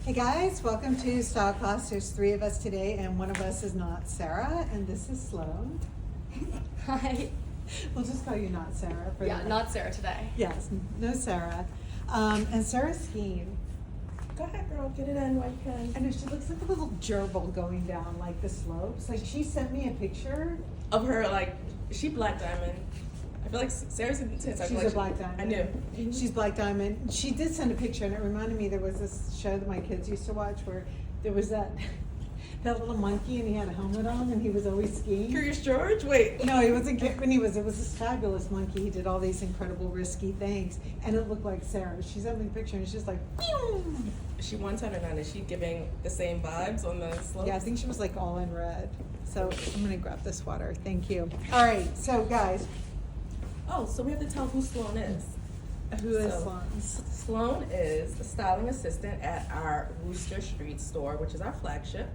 Hey guys, welcome to Style Class. There's three of us today, and one of us is not Sarah, and this is Sloan. Hi. We'll just call you not Sarah. Not Sarah today. Yes, no Sarah. And Sarah's skiing. Go ahead, girl, get it in while you can. I know, she looks like a little gerbil going down like the slopes. Like she sent me a picture. Of her, like, she black diamond. I feel like Sarah's intense. She's a black diamond. I knew. Mm-hmm. She's black diamond. She did send a picture, and it reminded me there was this show that my kids used to watch where there was that little monkey, and he had a helmet on, and he was always skiing. Curious George? Wait. No, he wasn't. When it was this fabulous monkey. He did all these incredible risky things, and it looked like Sarah. She sent me the picture, and it's just like, pew! Is she 110 or 9? Is she giving the same vibes on the slopes? Yeah, I think she was like all in red. So I'm gonna grab this water. Thank you. All right, so guys, Oh, so we have to tell who Sloan is. who is So, Sloan? Sloan is the styling assistant at our Wooster Street store, which is our flagship.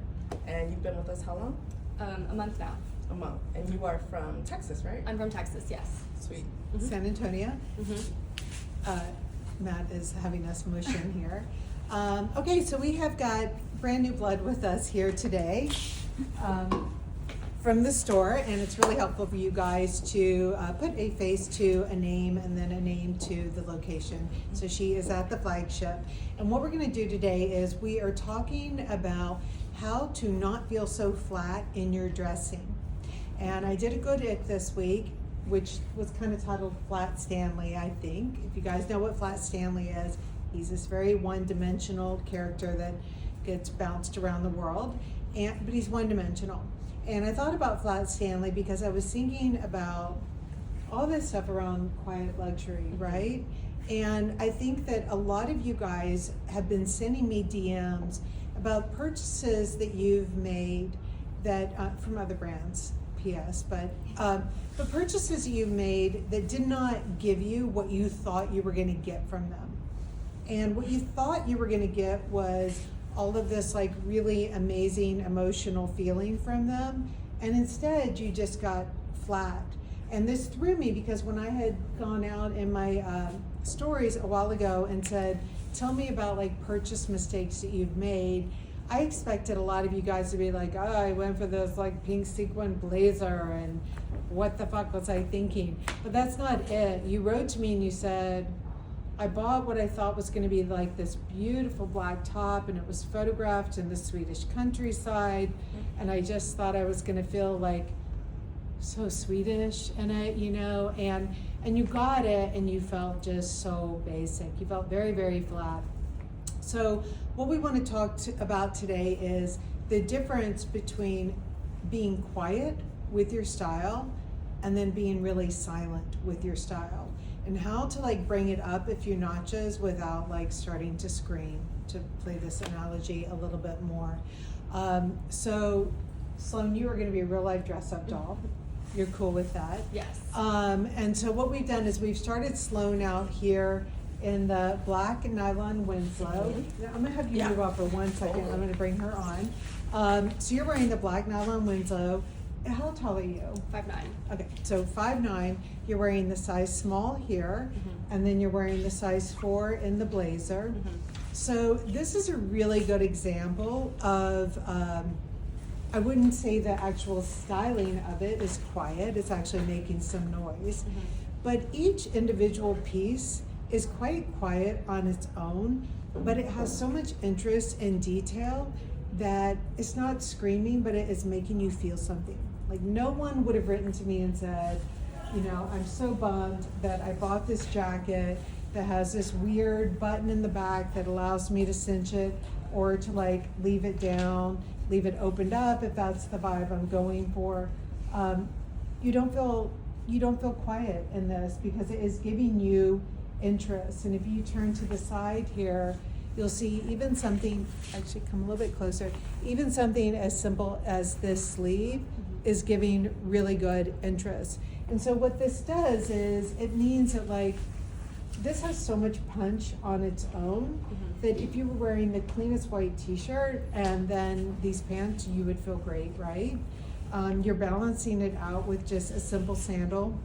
And you've been with us how long? A month now. A month. And you are from Texas, right? I'm from Texas, yes. Sweet. San Antonio. Mm-hmm. Matt is having us mush in here. Okay, so we have got brand new blood with us here today from the store, and it's really helpful for you guys to put a face to a name and then a name to the location. So she is at the flagship, and what we're going to do today is we are talking about how to not feel so flat in your dressing. And I did a good ick this week, which was kind of titled Flat Stanley, I think. If you guys know what Flat Stanley is, he's this very one-dimensional character that gets bounced around the world, but he's one-dimensional. And I thought about Flat Stanley because I was thinking about all this stuff around quiet luxury, right? And I think that a lot of you guys have been sending me DMs about purchases that you've made that from other brands, PS, but purchases you've made that did not give you what you thought you were going to get from them. And what you thought you were going to get was all of this like really amazing emotional feeling from them, and instead you just got flat. And this threw me because when I had gone out in my stories a while ago and said, tell me about like purchase mistakes that you've made, I expected a lot of you guys to be like, oh, I went for this like pink sequin blazer and what the fuck was I thinking? But that's not it. You wrote to me and you said, I bought what I thought was going to be like this beautiful black top, and it was photographed in the Swedish countryside, and I just thought I was going to feel like so Swedish in it, you know, and you got it and you felt just so basic. You felt very, very flat. So what we want to talk about today is the difference between being quiet with your style and then being really silent with your style, and how to like bring it up a few notches without like starting to scream, to play this analogy a little bit more. So Sloan, you are going to be a real life dress up doll. You're cool with that? Yes. And so what we've done is we've started Sloan out here in the black Nylon Winslow. I'm going to have you move up for 1 second. I'm going to bring her on. So you're wearing the black Nylon Winslow. How tall are you? 5'9". Okay, so 5'9". You're wearing the size small here, and then you're wearing the size 4 in the blazer. So this is a really good example of, I wouldn't say the actual styling of it is quiet, it's actually making some noise. But each individual piece is quite quiet on its own, but it has so much interest and detail that it's not screaming, but it is making you feel something. Like no one would have written to me and said, you know, I'm so bummed that I bought this jacket that has this weird button in the back that allows me to cinch it or to like leave it down, leave it opened up if that's the vibe I'm going for. You don't feel quiet in this because it is giving you interest. And if you turn to the side here, you'll see even something, actually come a little bit closer, even something as simple as this sleeve is giving really good interest. And so what this does is it means that like, this has so much punch on its own that if you were wearing the cleanest white t-shirt and then these pants, you would feel great, right? You're balancing it out with just a simple sandal.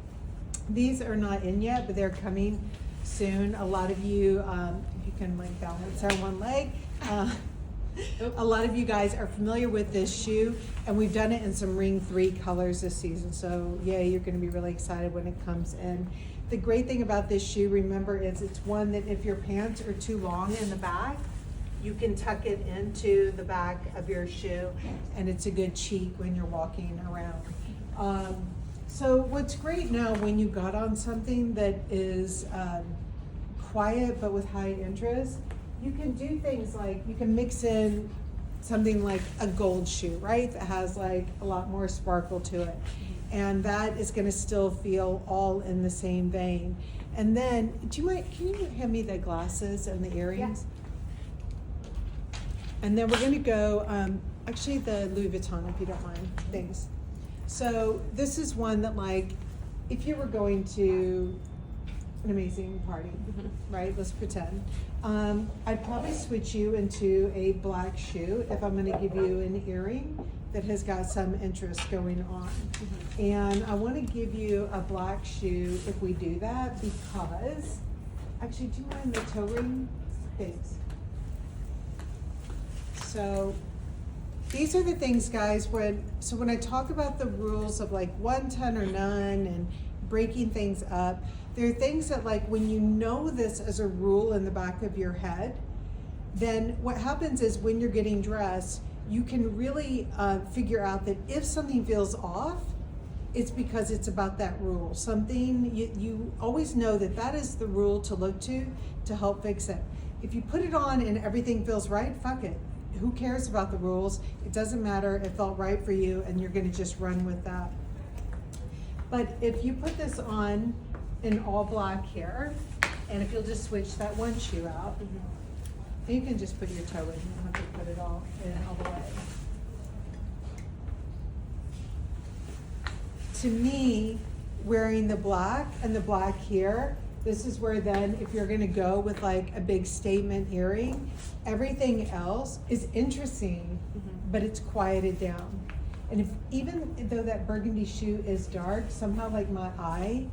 These are not in yet, but they're coming soon. A lot of you, if you can like balance on one leg, A lot of you guys are familiar with this shoe, and we've done it in some ring 3 colors this season. So yeah, you're going to be really excited when it comes in. The great thing about this shoe, remember, is it's one that if your pants are too long in the back, you can tuck it into the back of your shoe, and it's a good cheek when you're walking around. So what's great now, when you got on something that is quiet but with high interest, you can do things like you can mix in something like a gold shoe, right? That has like a lot more sparkle to it. And that is gonna still feel all in the same vein. And then, can you hand me the glasses and the earrings? Yeah. And then we're gonna go, actually the Louis Vuitton, if you don't mind, thanks. So this is one that, like, if you were going to an amazing party, right? Let's pretend. I'd probably switch you into a black shoe if I'm gonna give you an earring that has got some interest going on. And I wanna give you a black shoe if we do that, because, actually, do you mind the toe ring? Thanks. So, these are the things, guys, when I talk about the rules of like 1, 10, or none and breaking things up, there are things that, like, when you know this as a rule in the back of your head, then what happens is when you're getting dressed, you can really figure out that if something feels off, it's because it's about that rule. Something, you always know that that is the rule to look to help fix it. If you put it on and everything feels right, fuck it. Who cares about the rules? It doesn't matter. It felt right for you, and you're gonna just run with that. But if you put this on in all black here, and if you'll just switch that one shoe out, and you can just put your toe in, you don't have to put it all in all the way. To me, wearing the black and the black here, this is where then, if you're gonna go with like a big statement earring, everything else is interesting, but it's quieted down. And if, even though that burgundy shoe is dark, somehow like my eye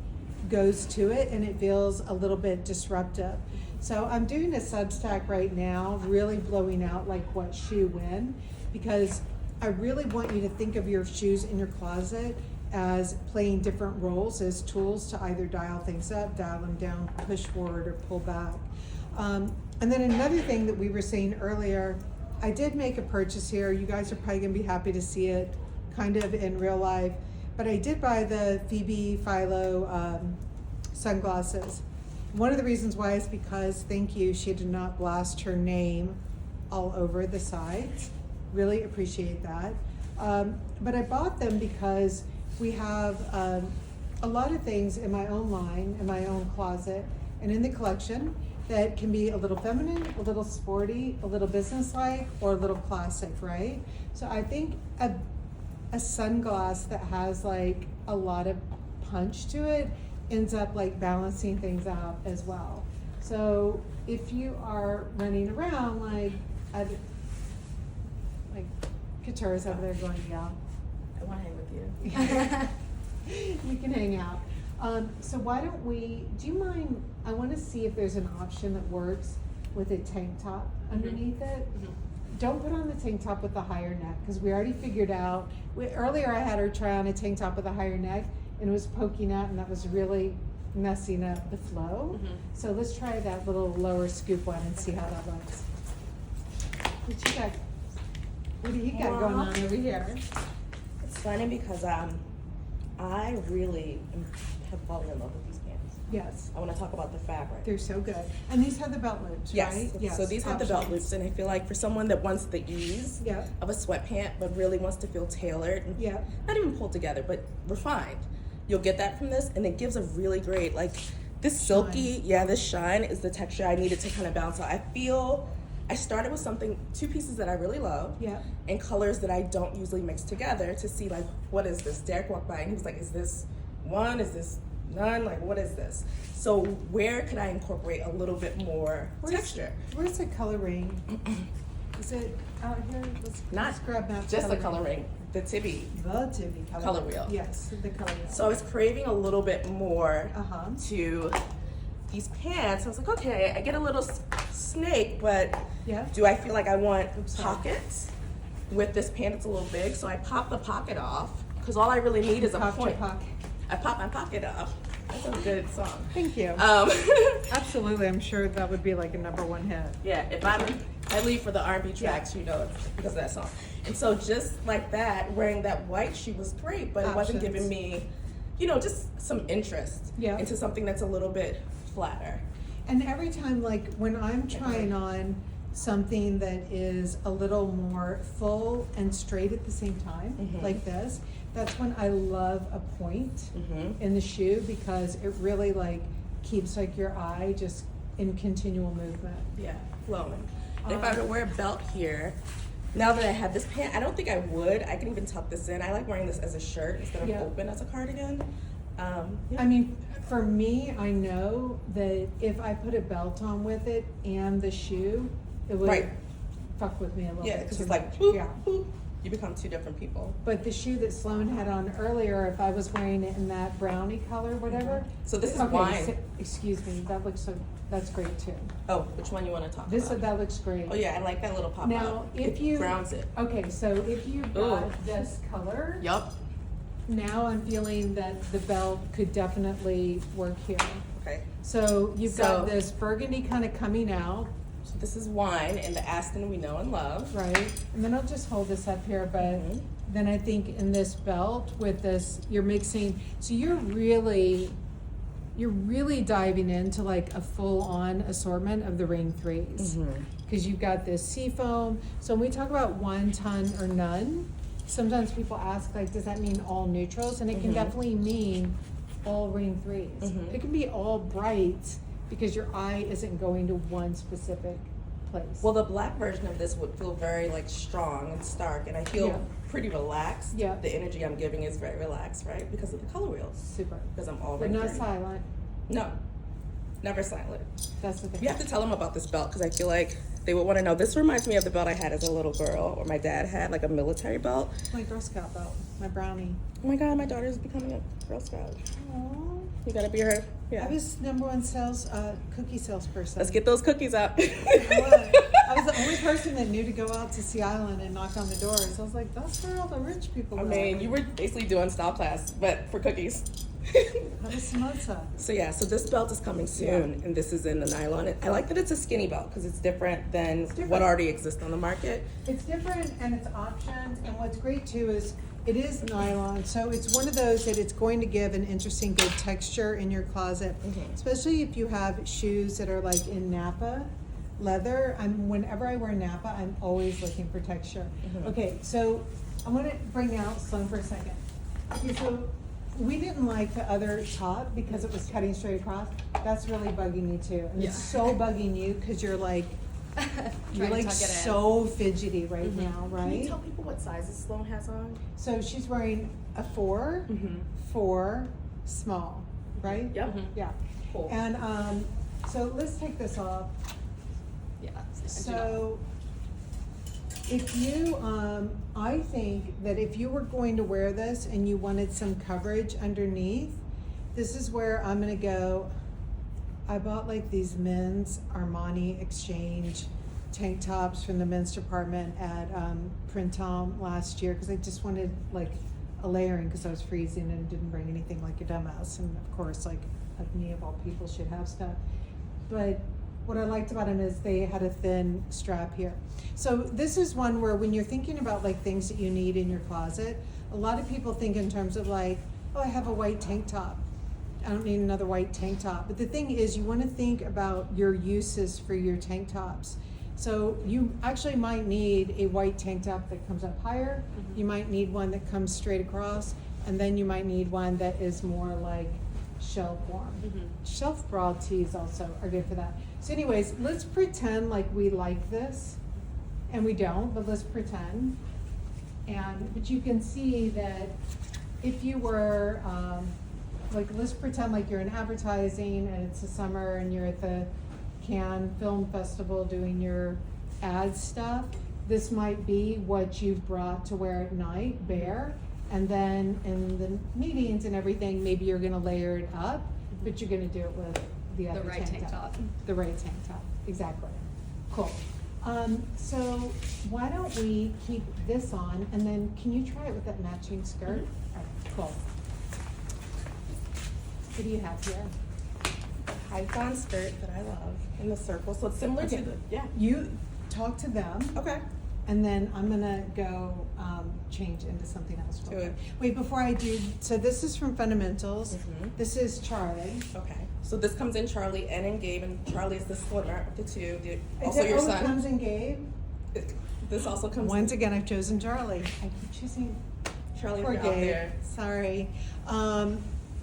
goes to it and it feels a little bit disruptive. So I'm doing a Substack right now, really blowing out like what shoe when, because I really want you to think of your shoes in your closet as playing different roles as tools to either dial things up, dial them down, push forward, or pull back. And then another thing that we were saying earlier, I did make a purchase here. You guys are probably gonna be happy to see it kind of in real life, but I did buy the Phoebe Philo sunglasses. One of the reasons why is because, thank you, she did not blast her name all over the sides. Really appreciate that. But I bought them because we have a lot of things in my own line, in my own closet, and in the collection that can be a little feminine, a little sporty, a little businesslike, or a little classic, right? So I think a sunglass that has like a lot of punch to it ends up like balancing things out as well. So if you are running around like Couture's over there going, yeah. I want to hang with you. You can hang out. So why don't we, do you mind, I want to see if there's an option that works with a tank top underneath it. Don't put on the tank top with the higher neck, because we already figured out, earlier I had her try on a tank top with a higher neck and it was poking out, and that was really messing up the flow. So let's try that little lower scoop one and see how that looks. What do you got going on over here? It's funny because I really have fallen in love with these pants. Yes. I want to talk about the fabric. They're so good. And these have the belt loops, right? Yes. So these have the belt loops, and I feel like for someone that wants the ease of a sweatpant but really wants to feel tailored, and not even pulled together, but refined, you'll get that from this, and it gives a really great, like, this silky, this shine is the texture I needed to kind of bounce out. I feel I started with two pieces that I really love, and colors that I don't usually mix together to see, like, what is this? Derek walked by and he was like, is this one? Is this none? Like, what is this? So where could I incorporate a little bit more texture? Where's the coloring? Is it out here? Let's grab that. Just the coloring. The Tibby color wheel. Yes, the color wheel. So I was craving a little bit more to these pants. I was like, okay, I get a little snake, but Yeah. Do I feel like I want sorry. pockets? With this pant, it's a little big, so I pop the pocket off because all I really need is a Popped your point. pocket. I pop my pocket off. That's a good song. Thank you. Absolutely, I'm sure that would be like a #1 hit. Yeah, if I leave for the R&B tracks, you know, it's because of that song. And so just like that, wearing that white shoe was great, but it wasn't giving me, you know, just some interest into something that's a little bit flatter. And every time, like when I'm trying on something that is a little more full and straight at the same time, like this, that's when I love a point in the shoe, because it really like keeps like your eye just in continual movement. Yeah, flowing. And if I were to wear a belt here, now that I have this pant, I don't think I would. I can even tuck this in. I like wearing this as a shirt instead of open as a cardigan. I mean, for me, I know that if I put a belt on with it and the shoe, it would fuck with me a little bit. Yeah, because it's much. like, boop, boop. You become two different people. But the shoe that Sloan had on earlier, if I was wearing it in that brownie color, whatever. So this is wine. So, excuse me, that looks so, that's great too. Oh, which one you want to talk about? That looks great. Oh yeah, I like that little pop Now, out. if It you grounds it. Okay, so if you got this color, Yup. now I'm feeling that the belt could definitely work here. Okay. So you've got this burgundy kind of coming out. So this is wine and the Aston we know and love. Right, and then I'll just hold this up here, but then I think in this belt with this, you're mixing, so you're really diving into like a full-on assortment of the ring threes. Because you've got this seafoam. So when we talk about 1 ton or none, sometimes people ask like, does that mean all neutrals? And it can definitely mean all ring threes. It can be all bright because your eye isn't going to one specific place. Well, the black version of this would feel very like strong and stark, and I feel pretty relaxed. Yeah. The energy I'm giving is very relaxed, right? Because of the color wheels. Super. Because I'm all But not silent. No, never silent. That's the thing. You have to tell them about this belt because I feel like they would want to know. This reminds me of the belt I had as a little girl, or my dad had, like a military belt. My Girl Scout belt, my brownie. Oh my God, my daughter's becoming a Girl Scout. Aww. You gotta be her. Yeah. I was #1 cookie salesperson. Let's get those cookies up. I was the only person that knew to go out to Sea Island and knock on the doors. I was like, that's where all the rich people I go. mean, you were basically doing style class, but for cookies. That was samosa. So yeah, so this belt is coming soon, and this is in the nylon. I like that it's a skinny belt because it's different than what already exists on the market. It's different and it's options, and what's great too is it is nylon, so it's one of those that it's going to give an interesting, good texture in your closet, especially if you have shoes that are like in Napa leather. Whenever I wear Napa, I'm always looking for texture. Okay, so I want to bring out Sloan for a second. Okay, so we didn't like the other top because it was cutting straight across. That's really bugging me too, and it's so bugging you because you're like so fidgety right now, right? Can you tell people what sizes Sloan has on? So she's wearing a 4, 4, small, right? Yep. Yeah. Cool. And so let's take this off. Yeah. So if you, I think that if you were going to wear this and you wanted some coverage underneath, this is where I'm gonna go. I bought like these men's Armani Exchange tank tops from the men's department at Printemps last year because I just wanted like a layering because I was freezing and didn't bring anything like a dumbass. And of course, like me of all people should have stuff. But what I liked about them is they had a thin strap here. So this is one where when you're thinking about like things that you need in your closet, a lot of people think in terms of like, oh, I have a white tank top. I don't need another white tank top. But the thing is, you want to think about your uses for your tank tops. So you actually might need a white tank top that comes up higher. You might need one that comes straight across. And then you might need one that is more like shelf form. Shelf bra tees also are good for that. So anyways, let's pretend like we like this. And we don't, but let's pretend. But you can see that if you were, like let's pretend like you're in advertising and it's the summer and you're at the Cannes Film Festival doing your ad stuff. This might be what you brought to wear at night, bare, and then in the meetings and everything, maybe you're gonna layer it up, but you're gonna do it with the other right tank top. The right tank top, exactly. Cool. So why don't we keep this on, and then can you try it with that matching skirt? All right, cool. What do you have here? Python skirt that I love in the circle. So it's similar to the, yeah. You talk to them. Okay. And then I'm gonna go change into something else. Do it. Wait, before I do, so this is from Fundamentals. This is Charlie. Okay. So this comes in Charlie and in Gabe, and Charlie is the slimmer of the two. Also your son. It comes in Gabe? This also comes Once again, I've chosen Charlie. I keep choosing Charlie poor out Gabe. there. Sorry.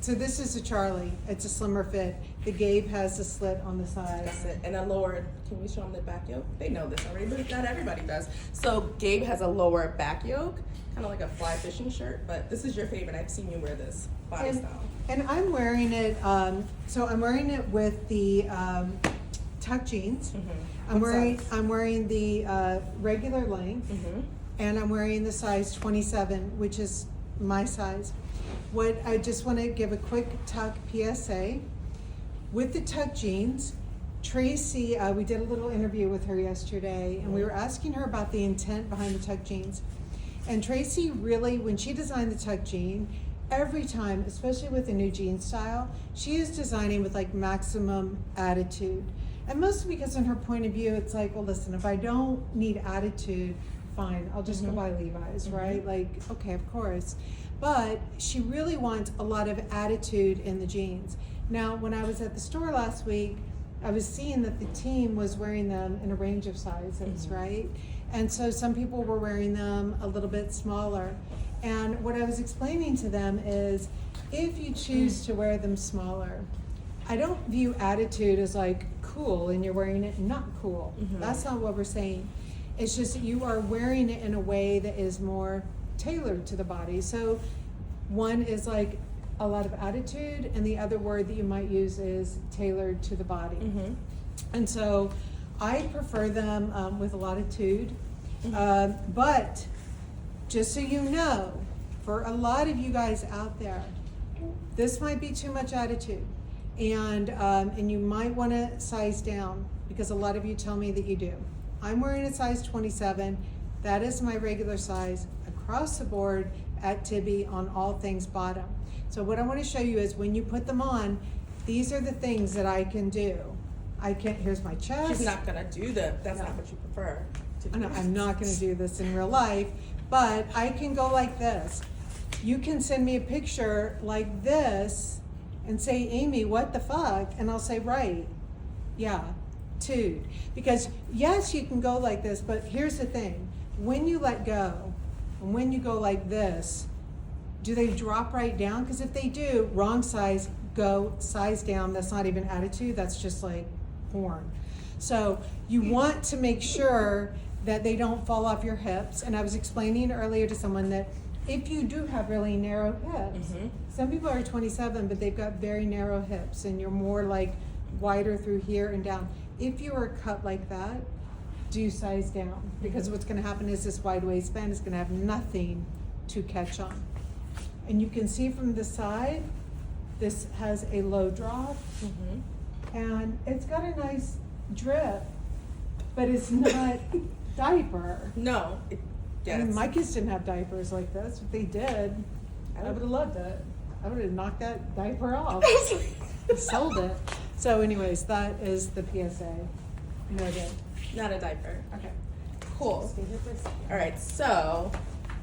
So this is a Charlie. It's a slimmer fit. The Gabe has a slit on the side. That's it. And a lower, can we show them the back yoke? They know this already, but not everybody does. So Gabe has a lower back yoke, kind of like a fly fishing shirt, but this is your favorite. I've seen you wear this body style. And I'm wearing it, so I'm wearing it with the tuck jeans. I'm wearing the regular length, and I'm wearing the size 27, which is my size. What I just want to give a quick tuck PSA. With the tuck jeans, Tracy, we did a little interview with her yesterday, and we were asking her about the intent behind the tuck jeans. And Tracy really, when she designed the tuck jean, every time, especially with a new jean style, she is designing with like maximum attitude. And mostly because in her point of view, it's like, well, listen, if I don't need attitude, fine, I'll just go buy Levi's, right? Like, okay, of course. But she really wants a lot of attitude in the jeans. Now, when I was at the store last week, I was seeing that the team was wearing them in a range of sizes, right? And so some people were wearing them a little bit smaller. And what I was explaining to them is, if you choose to wear them smaller, I don't view attitude as like cool and you're wearing it not cool. That's not what we're saying. It's just that you are wearing it in a way that is more tailored to the body. So one is like a lot of attitude, and the other word that you might use is tailored to the body. And so I prefer them with a lot of tude. But just so you know, for a lot of you guys out there, this might be too much attitude, and you might want to size down, because a lot of you tell me that you do. I'm wearing a size 27. That is my regular size across the board at Tibby on all things bottom. So what I want to show you is when you put them on, these are the things that I can do. Here's my chest. She's not gonna do that's not what you prefer. No, I'm not gonna do this in real life, but I can go like this. You can send me a picture like this and say, Amy, what the fuck? And I'll say, right, yeah, tude. Because yes, you can go like this, but here's the thing. When you let go, and when you go like this, do they drop right down? Because if they do, wrong size, go size down. That's not even attitude, that's just like porn. So you want to make sure that they don't fall off your hips. And I was explaining earlier to someone that if you do have really narrow hips, some people are 27, but they've got very narrow hips, and you're more like wider through here and down. If you are cut like that, do size down, because what's going to happen is this wide waistband is going to have nothing to catch on. And you can see from the side, this has a low drop, and it's got a nice drip, but it's not diaper. No. I mean, my kids didn't have diapers like this. If they did, I would have loved it. I would have knocked that diaper off. Sold it. So anyways, that is the PSA. Noted. Not a diaper. Okay. Cool. Stay here for a second. All right, so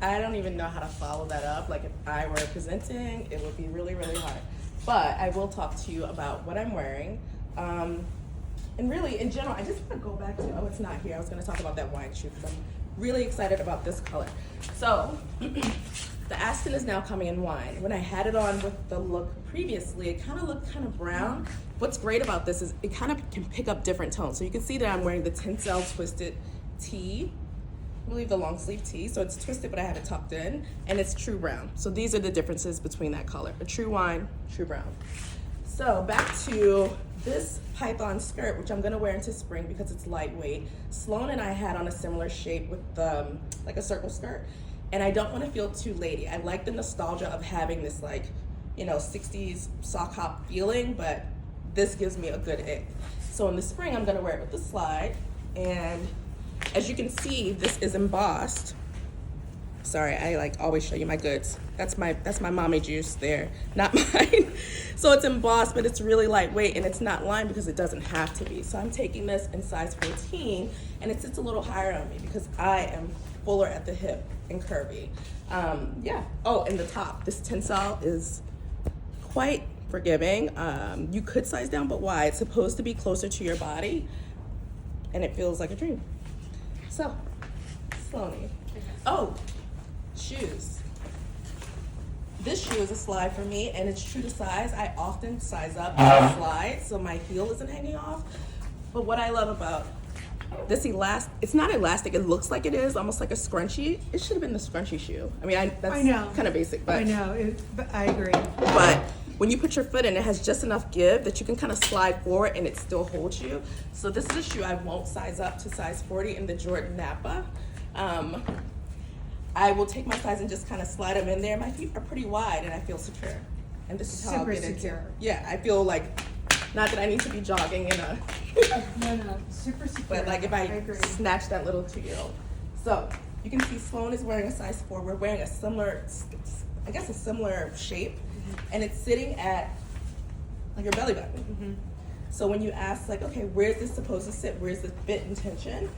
I don't even know how to follow that up. Like, if I were presenting, it would be really, really hard. But I will talk to you about what I'm wearing. And really, in general, I just want to go back to, it's not here. I was going to talk about that wine shoe because I'm really excited about this color. So, the Aston is now coming in wine. When I had it on with the look previously, it kind of looked kind of brown. What's great about this is it kind of can pick up different tones. So you can see that I'm wearing the Tencel Twisted tee. I believe the long sleeve tee. So it's twisted, but I have it tucked in, and it's true brown. So these are the differences between that color. A true wine, true brown. So back to this python skirt, which I'm gonna wear into spring because it's lightweight. Sloan and I had on a similar shape with like a circle skirt. And I don't want to feel too lady. I like the nostalgia of having this, like, 60s sock hop feeling, but this gives me a good ick. So in the spring, I'm gonna wear it with the slide, and As you can see, this is embossed. Sorry, I like always show you my goods. That's my mommy juice there, not mine. So it's embossed, but it's really lightweight, and it's not lined because it doesn't have to be. So I'm taking this in size 14, and it sits a little higher on me because I am fuller at the hip and curvy. Yeah. Oh, and the top, this tensile is quite forgiving. You could size down, but why? It's supposed to be closer to your body, and it feels like a dream. So, Sloane. Oh, shoes. This shoe is a slide for me, and it's true to size. I often size up and slide so my heel isn't hanging off. But what I love about this elastic, it's not elastic, it looks like it is, almost like a scrunchie. It should have been the scrunchie shoe. I mean, that's kind of basic, but I know, but I agree. But when you put your foot in, it has just enough give that you can kind of slide forward and it still holds you. So this is a shoe I won't size up to size 40 in the Jordan Napa. I will take my size and just kind of slide them in there. My feet are pretty wide and I feel secure. And this is how I'll get into. Yeah, I feel like, not that I need to be jogging in a No, super secure. but like if I snatch that little 2-year-old. So you can see Sloane is wearing a size 4. We're wearing a similar, I guess a similar shape, and it's sitting at like your belly button. So when you ask like, okay, where's this supposed to sit? Where's the fit intention?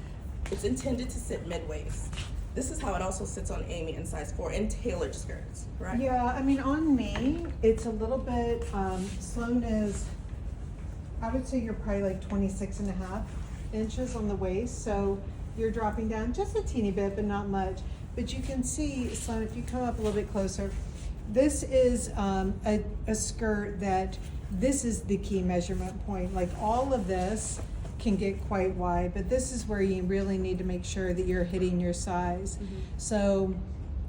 It's intended to sit mid-waist. This is how it also sits on Amy in size 4 in tailored skirts, right? Yeah, I mean on me, it's a little bit, Sloane is, I would say you're probably like 26.5 inches on the waist, so you're dropping down just a teeny bit, but not much. But you can see, Sloane, if you come up a little bit closer, this is a skirt that, this is the key measurement point. Like all of this can get quite wide, but this is where you really need to make sure that you're hitting your size. So,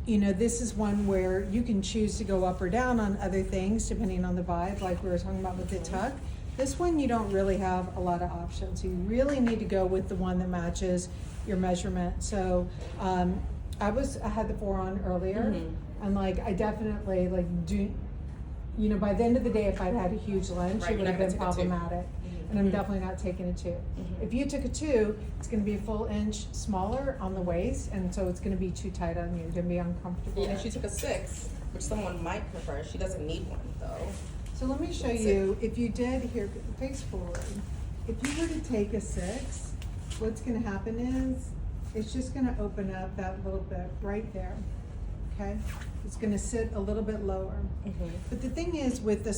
you know, this is one where you can choose to go up or down on other things depending on the vibe, like we were talking about with the tuck. This one, you don't really have a lot of options. You really need to go with the one that matches your measurement. So I had the 4 on earlier, and like I definitely like do, you know, by the end of the day, if I'd had a huge lunch, it would have been problematic. And I'm definitely not taking a 2. If you took a 2, it's going to be a full inch smaller on the waist, and so it's going to be too tight on you. You're going to be uncomfortable. And if she took a 6, which someone might prefer, she doesn't need one though. So let me show you, if you did, here, face forward. If you were to take a 6, what's going to happen is, it's just going to open up that little bit right there, okay? It's going to sit a little bit lower. But the thing is, with the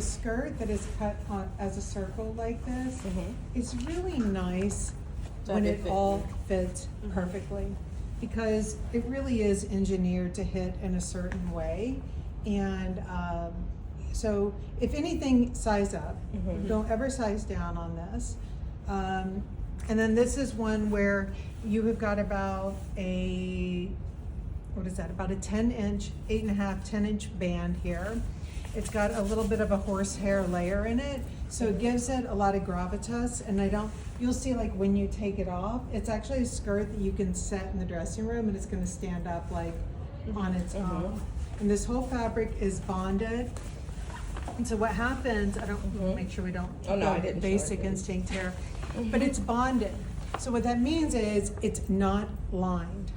skirt that is cut on as a circle like this, it's really nice when it all fits perfectly, because it really is engineered to hit in a certain way. And so if anything, size up. Don't ever size down on this. And then this is one where you have got about a, what is that, about a 10-inch, 8.5, 10-inch band here. It's got a little bit of a horsehair layer in it, so it gives it a lot of gravitas. And you'll see like when you take it off, it's actually a skirt that you can set in the dressing room and it's gonna stand up like on its own. And this whole fabric is bonded. And so what happens, I don't, make sure we don't go basic instinct here, but it's bonded. So what that means is it's not lined.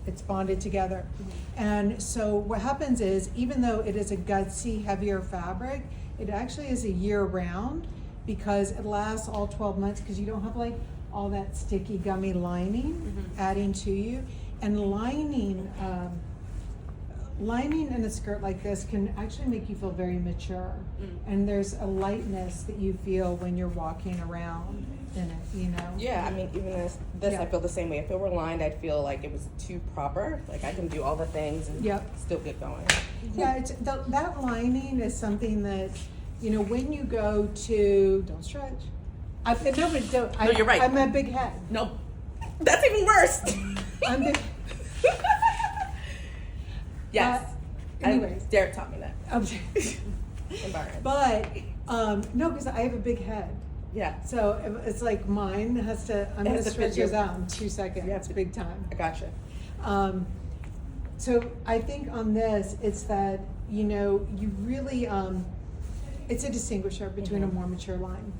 It's bonded together. And so what happens is, even though it is a gutsy, heavier fabric, it actually is a year round because it lasts all 12 months because you don't have like all that sticky gummy lining adding to you. And lining in a skirt like this can actually make you feel very mature. And there's a lightness that you feel when you're walking around in it, you know? Yeah, I mean, even this I feel the same way. If it were lined, I'd feel like it was too proper. Like I can do all the things and still get going. Yeah, it's that lining is something that, you know, when you go to, don't stretch. No, you're right. I'm a big head. Nope. That's even worse. I'm big. Yes. Anyways. Derek taught me that. But, no, because I have a big head. Yeah. So it's like mine has to, I'm going to stretch yours out in 2 seconds. Yeah, it's big time. I gotcha. So I think on this, it's that, you know, you really, it's a distinguisher between a more mature line.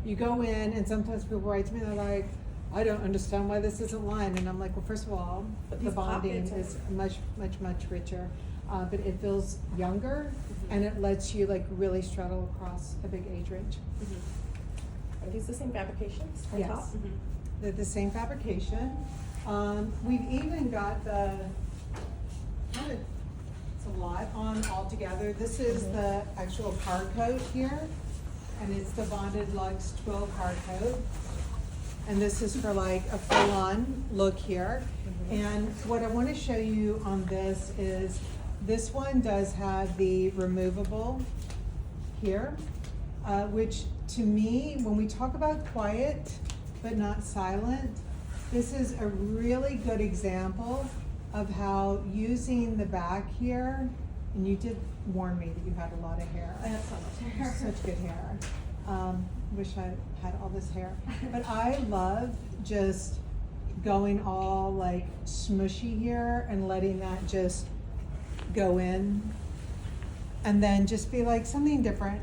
You go in and sometimes people write to me, they're like, I don't understand why this isn't lined. And I'm like, well, first of all, But the these bonding pockets is much richer. But it feels younger, and it lets you like really straddle across a big age range. Are these the same fabrications on Yes. top? They're the same fabrication. We've even got it's a lot on all together. This is the actual hard coat here, and it's the bonded luxe 12 hard coat. And this is for like a full-on look here. And what I want to show you on this is, this one does have the removable here, which to me, when we talk about quiet but not silent, this is a really good example of how using the back here, and you did warn me that you had a lot of hair. I have so much hair. Such good hair. Wish I had all this hair. But I love just going all like smushy here and letting that just go in, and then just be like something different.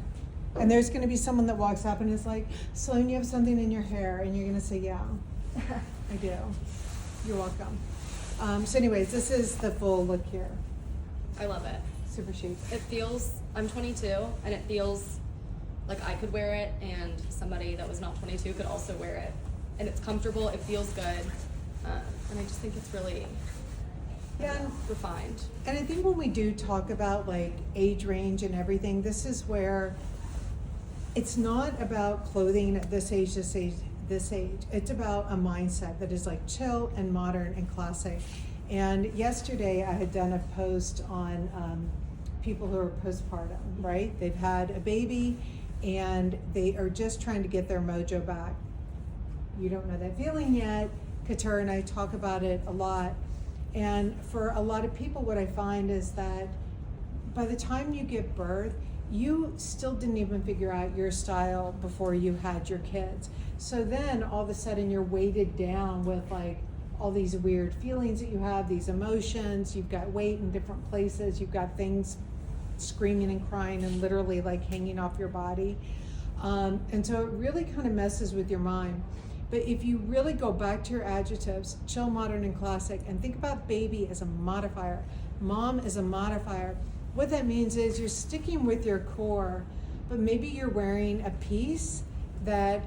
And there's gonna be someone that walks up and is like, Sloan, you have something in your hair, and you're gonna say, yeah, I do. You're welcome. So anyways, this is the full look here. I love it. Super chic. It feels, I'm 22, and it feels like I could wear it, and somebody that was not 22 could also wear it. And it's comfortable, it feels good, and I just think it's really refined. And I think when we do talk about like age range and everything, this is where it's not about clothing at this age, this age, this age. It's about a mindset that is like chill and modern and classic. And yesterday I had done a post on people who are postpartum, right? They've had a baby and they are just trying to get their mojo back. You don't know that feeling yet. Couture and I talk about it a lot. And for a lot of people, what I find is that by the time you give birth, you still didn't even figure out your style before you had your kids. So then all of a sudden you're weighted down with like all these weird feelings that you have, these emotions, you've got weight in different places, you've got things screaming and crying and literally like hanging off your body. And so it really kind of messes with your mind. But if you really go back to your adjectives, chill, modern, and classic, and think about baby as a modifier, mom as a modifier, what that means is you're sticking with your core, but maybe you're wearing a piece that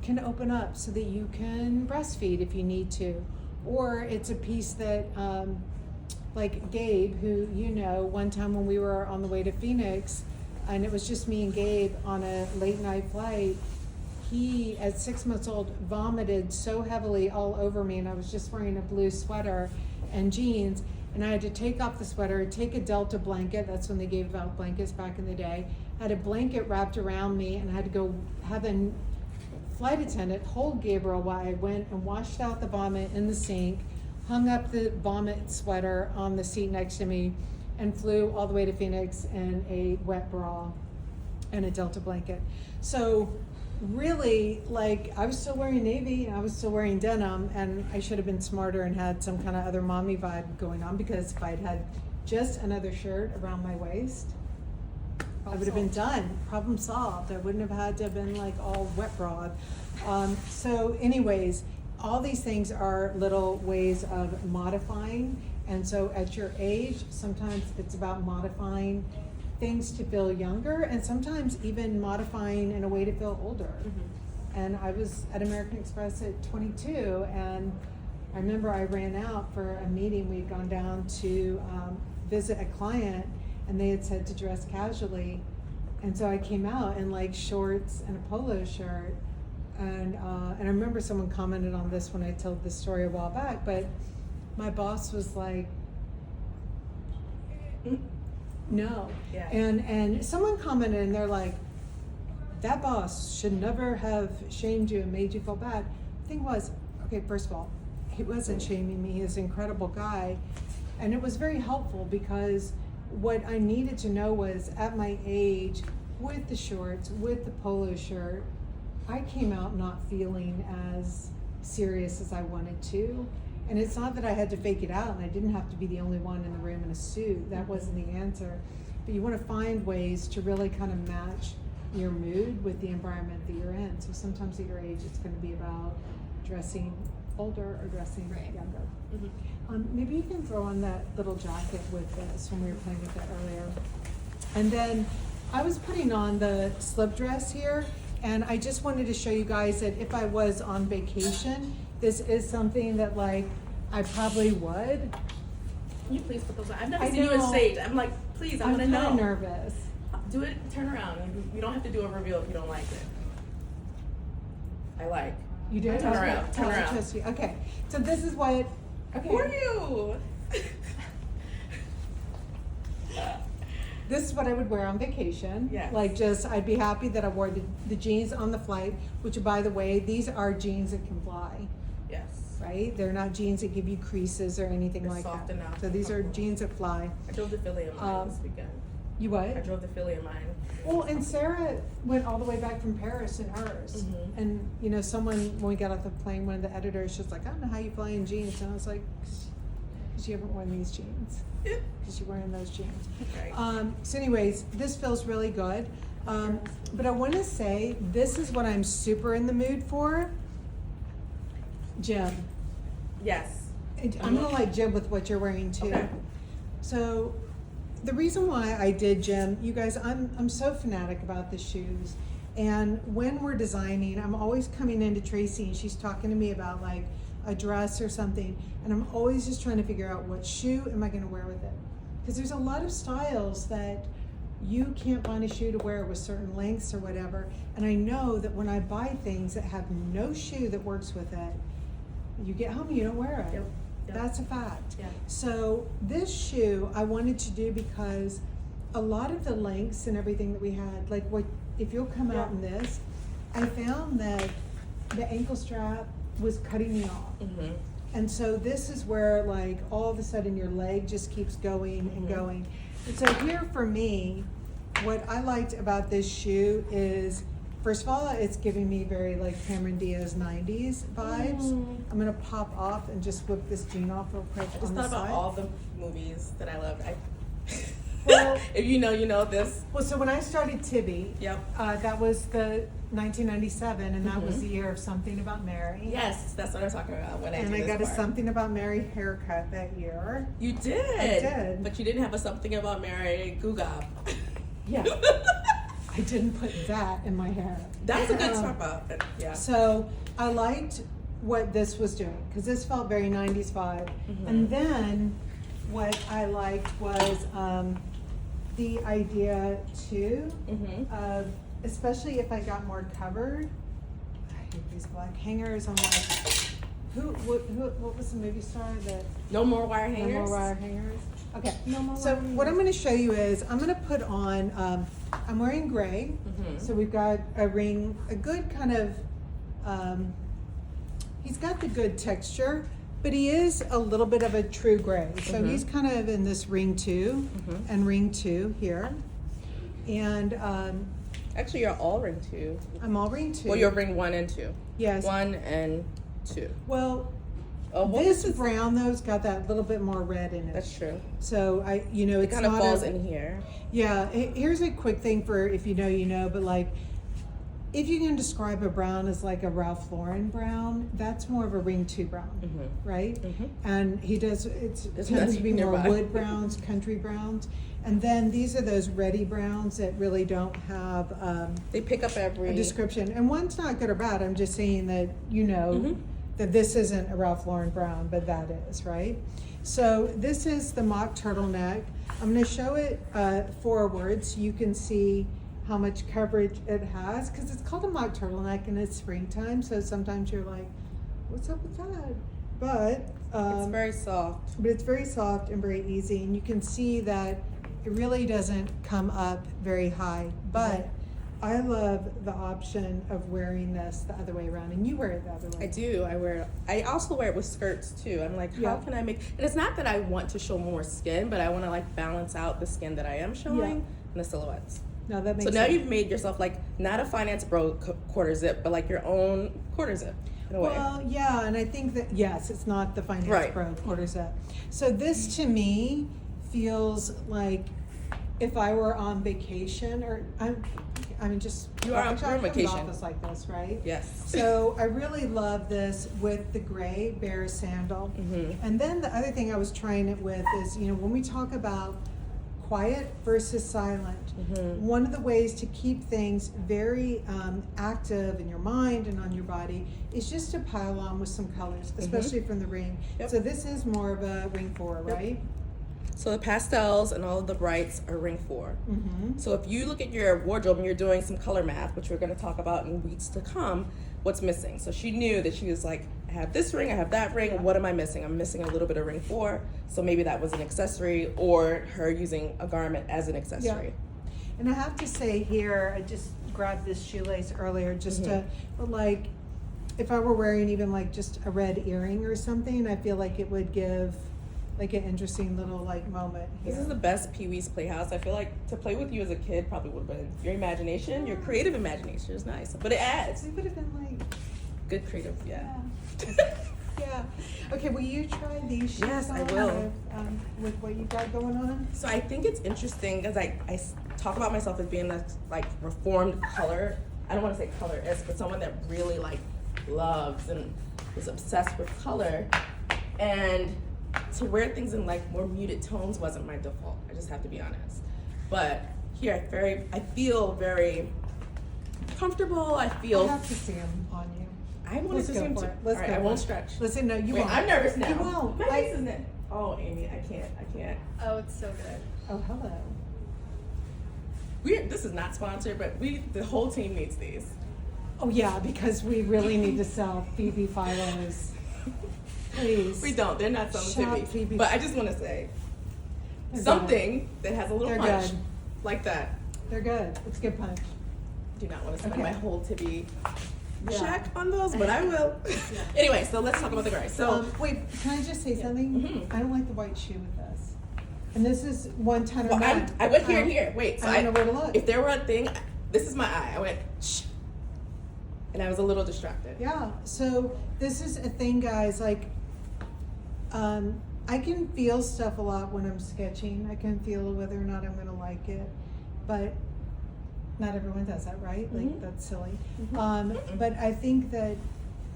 can open up so that you can breastfeed if you need to. Or it's a piece that, like Gabe, who you know, one time when we were on the way to Phoenix, and it was just me and Gabe on a late night flight, he, at 6 months old, vomited so heavily all over me, and I was just wearing a blue sweater and jeans, and I had to take off the sweater, take a Delta blanket, that's when they gave out blankets back in the day, I had a blanket wrapped around me, and I had to go have a flight attendant hold Gabriel while I went and washed out the vomit in the sink, hung up the vomit sweater on the seat next to me, and flew all the way to Phoenix in a wet bra and a Delta blanket. So really, like, I was still wearing navy and I was still wearing denim, and I should have been smarter and had some kind of other mommy vibe going on, because if I'd had just another shirt around my waist, I would have been done, problem solved. I wouldn't have had to have been like all wet bra. So anyways, all these things are little ways of modifying. And so at your age, sometimes it's about modifying things to feel younger, and sometimes even modifying in a way to feel older. And I was at American Express at 22, and I remember I ran out for a meeting. We'd gone down to visit a client, and they had said to dress casually. And so I came out in like shorts and a polo shirt. And I remember someone commented on this when I told this story a while back, but my boss was like, no. Yeah. And someone commented, and they're like, that boss should never have shamed you and made you feel bad. The thing was, okay, first of all, he wasn't shaming me. He's an incredible guy. And it was very helpful, because what I needed to know was, at my age, with the shorts, with the polo shirt, I came out not feeling as serious as I wanted to. And it's not that I had to fake it out, and I didn't have to be the only one in the room in a suit. That wasn't the answer. But you want to find ways to really kind of match your mood with the environment that you're in. So sometimes at your age, it's going to be about dressing older or dressing Right. younger. Mm-hmm. Maybe you can throw on that little jacket with this when we were playing with it earlier. And then I was putting on the slip dress here, and I just wanted to show you guys that if I was on vacation, this is something that like I probably would. Can you please put those on? I've never I seen you on know. stage. I'm like, please, I I'm want to know. kind of nervous. Do it, turn around. You don't have to do a reveal if you don't like it. I like. You do? Turn Okay. around, turn Oh, I around. trust you. Okay. So this is what, okay. Who are you? This is what I would wear on vacation. Yes. Like just, I'd be happy that I wore the jeans on the flight, which by the way, these are jeans that can fly, Yes. right? They're not jeans that give you creases or anything They're like soft that. enough So and these are comfortable. jeans that fly. I drove the Philly in mine this weekend. You what? I drove the Philly in mine. Well, and Sarah went all the way back from Paris in hers. Mhm. And, you know, someone, when we got off the plane, one of the editors, she was like, I don't know how you fly in jeans. And I was like, because you haven't worn these jeans. Because you're wearing those jeans. Right. So anyways, this feels really good. But I want to say, this is what I'm super in the mood for. Jim. Yes. I'm going to like Jim with what you're wearing too. Okay. So the reason why I did Jim, you guys, I'm so fanatic about the shoes. And when we're designing, I'm always coming into Tracy and she's talking to me about like a dress or something. And I'm always just trying to figure out what shoe am I going to wear with it. Because there's a lot of styles that you can't find a shoe to wear with certain lengths or whatever. And I know that when I buy things that have no shoe that works with it, you get home and you don't wear it. Yep. Yep. That's a fact. Yeah. So this shoe I wanted to do because a lot of the lengths and everything that we had, like what if you'll come out in this, I found that the ankle strap was cutting me off. Mm-hmm. And so this is where like all of a sudden your leg just keeps going and going. And so here for me, what I liked about this shoe is, first of all, it's giving me very like Cameron Diaz 90s vibes. I'm gonna pop off and just whip this jean off real quick I just on the thought about side. all the movies that I loved. Well- if you know this. Well, so when I started Tibby, Yep. that was the 1997, and that was the year of Something About Mary. Yes, that's what I'm talking about when I And do I this got a part. Something About Mary haircut that year. You did. I did. But you didn't have a Something About Mary googab. Yeah. I didn't put that in my hair. That was a good swap out. Yeah. So I liked what this was doing because this felt very 90s vibe. And then what I liked was the idea too of, especially if I got more covered. I hate these black hangers. I'm like, what was the movie star that? No more wire hangers. No more wire hangers. Okay. No more So wire what I'm going to show you is I'm going to put on. I'm wearing gray. So we've got a ring, a good kind of. He's got the good texture, but he is a little bit of a true gray. So he's kind of in this ring 2 and ring 2 here, and Actually, you're all ring 2. I'm all ring 2. Well, you're ring 1 and 2. Yes. 1 and 2. Well, Oh, what this was brown though's got that little bit more red in it. That's true. So It it's kind of not falls a, in here. Yeah, here's a quick thing for if you know, you know, but like, if you can describe a brown as like a Ralph Lauren brown, that's more of a ring 2 brown, right? And he does, it tends to nothing be more nearby. wood browns, country browns. And then these are those reddy browns that really don't have They pick up a every description. And one's not good or bad, I'm just saying that, you know, that this isn't a Ralph Lauren brown, but that is, right? So this is the mock turtleneck. I'm gonna show it forward so you can see how much coverage it has, because it's called a mock turtleneck and it's springtime, so sometimes you're like, what's up with that? But it's very soft. but it's very soft and very easy, and you can see that it really doesn't come up very high. But I love the option of wearing this the other way around, and you wear it the other way. I do. I also wear it with skirts too. I'm like, how can I make? And it's not that I want to show more skin, but I want to like balance out the skin that I am showing and the silhouettes. No, that makes So now sense. you've made yourself like not a finance bro quarter zip, but like your own quarter zip in a way. Well, yeah, and I think that yes, it's not the finance Right. pro quarter zip. So this to me feels like if I were on vacation, or I mean, just You are on vacation. office like this, right? Yes. So I really love this with the gray Bear Sandal. And then the other thing I was trying it with is, you know, when we talk about quiet versus silent, one of the ways to keep things very active in your mind and on your body is just to pile on with some colors, especially from the ring. So this is more of a ring 4, right? So the pastels and all of the brights are ring 4. So if you look at your wardrobe and you're doing some color math, which we're going to talk about in weeks to come, what's missing? So she knew that she was like, I have this ring, I have that ring, what am I missing? I'm missing a little bit of ring 4, so maybe that was an accessory or her using a garment as an accessory. And I have to say here, I just grabbed this shoelace earlier just to, but like, if I were wearing even like just a red earring or something, I feel like it would give like an interesting little like moment here. This is the best Pee Wee's Playhouse. I feel like to play with you as a kid probably would have been your imagination, your creative imagination is nice, but it adds. It would have been like Good creative, yeah. Yeah. Okay, will you try these shoes Yes, I on will. with what you got going on? So I think it's interesting because I talk about myself as being a like reformed color. I don't want to say colorist, but someone that really like loves and was obsessed with color. And to wear things in like more muted tones wasn't my default. I just have to be honest. But here I feel very comfortable. I feel. I have to see them on you. I want to see them too. Let's All right, go I for won't it. stretch. Listen, no, you Wait, won't. I'm nervous now. You won't. My face is in. Oh, Amy, I can't. Oh, it's so good. Oh, hello. This is not sponsored, but the whole team needs these. Oh yeah, because we really need to sell Phoebe Philo's. Please. We don't. They're not selling Shop to me. Phoebe. But I just want to say They're something that has a little They're punch good. like that. They're good. It's a good punch. Do not want to spend Okay. my whole Tibby Yeah. check on those, but I will. Anyway, so let's talk about the gray. So wait, can I just say something? I don't like the white shoe with this. And this is 110 or well, not. I went here and here. Wait, so I don't know where to look. If there were a thing, this is my eye. I went, shh, and I was a little distracted. Yeah, so this is a thing, guys, like, I can feel stuff a lot when I'm sketching. I can feel whether or not I'm gonna like it, but not everyone does that, right? Like, that's silly. But I think that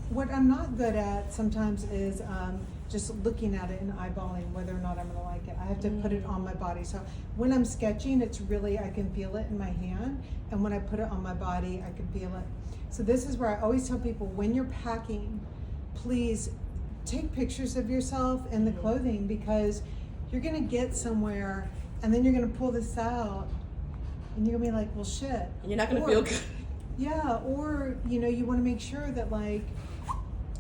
what I'm not good at sometimes is just looking at it and eyeballing whether or not I'm gonna like it. I have to put it on my body. So when I'm sketching, it's really, I can feel it in my hand, and when I put it on my body, I can feel it. So this is where I always tell people, when you're packing, please take pictures of yourself in the clothing, because you're gonna get somewhere and then you're gonna pull this out and you're gonna be like, well, shit. And you're not gonna feel good. Yeah, or, you know, you wanna make sure that, like,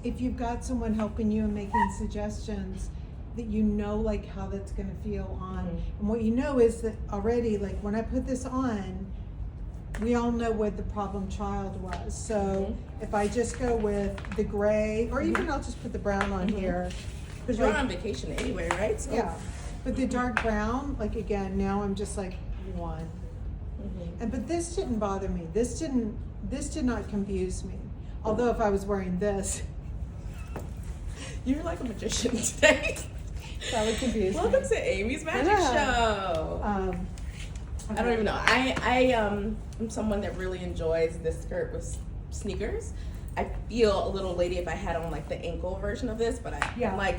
if you've got someone helping you and making suggestions, that you know, like, how that's gonna feel on. And what you know is that already, like, when I put this on, we all know what the problem child was. So if I just go with the gray, or even I'll just put the brown on here. Because you're on vacation anyway, right? So. Yeah, but the dark brown, like, again, now I'm just like one. And but this didn't bother me. This did not confuse me. Although if I was wearing this, You're like a magician today. that would confuse me. Welcome to Amy's Magic Show. I don't even know. I'm someone that really enjoys this skirt with sneakers. I feel a little lady if I had on like the ankle version of this, but I'm like,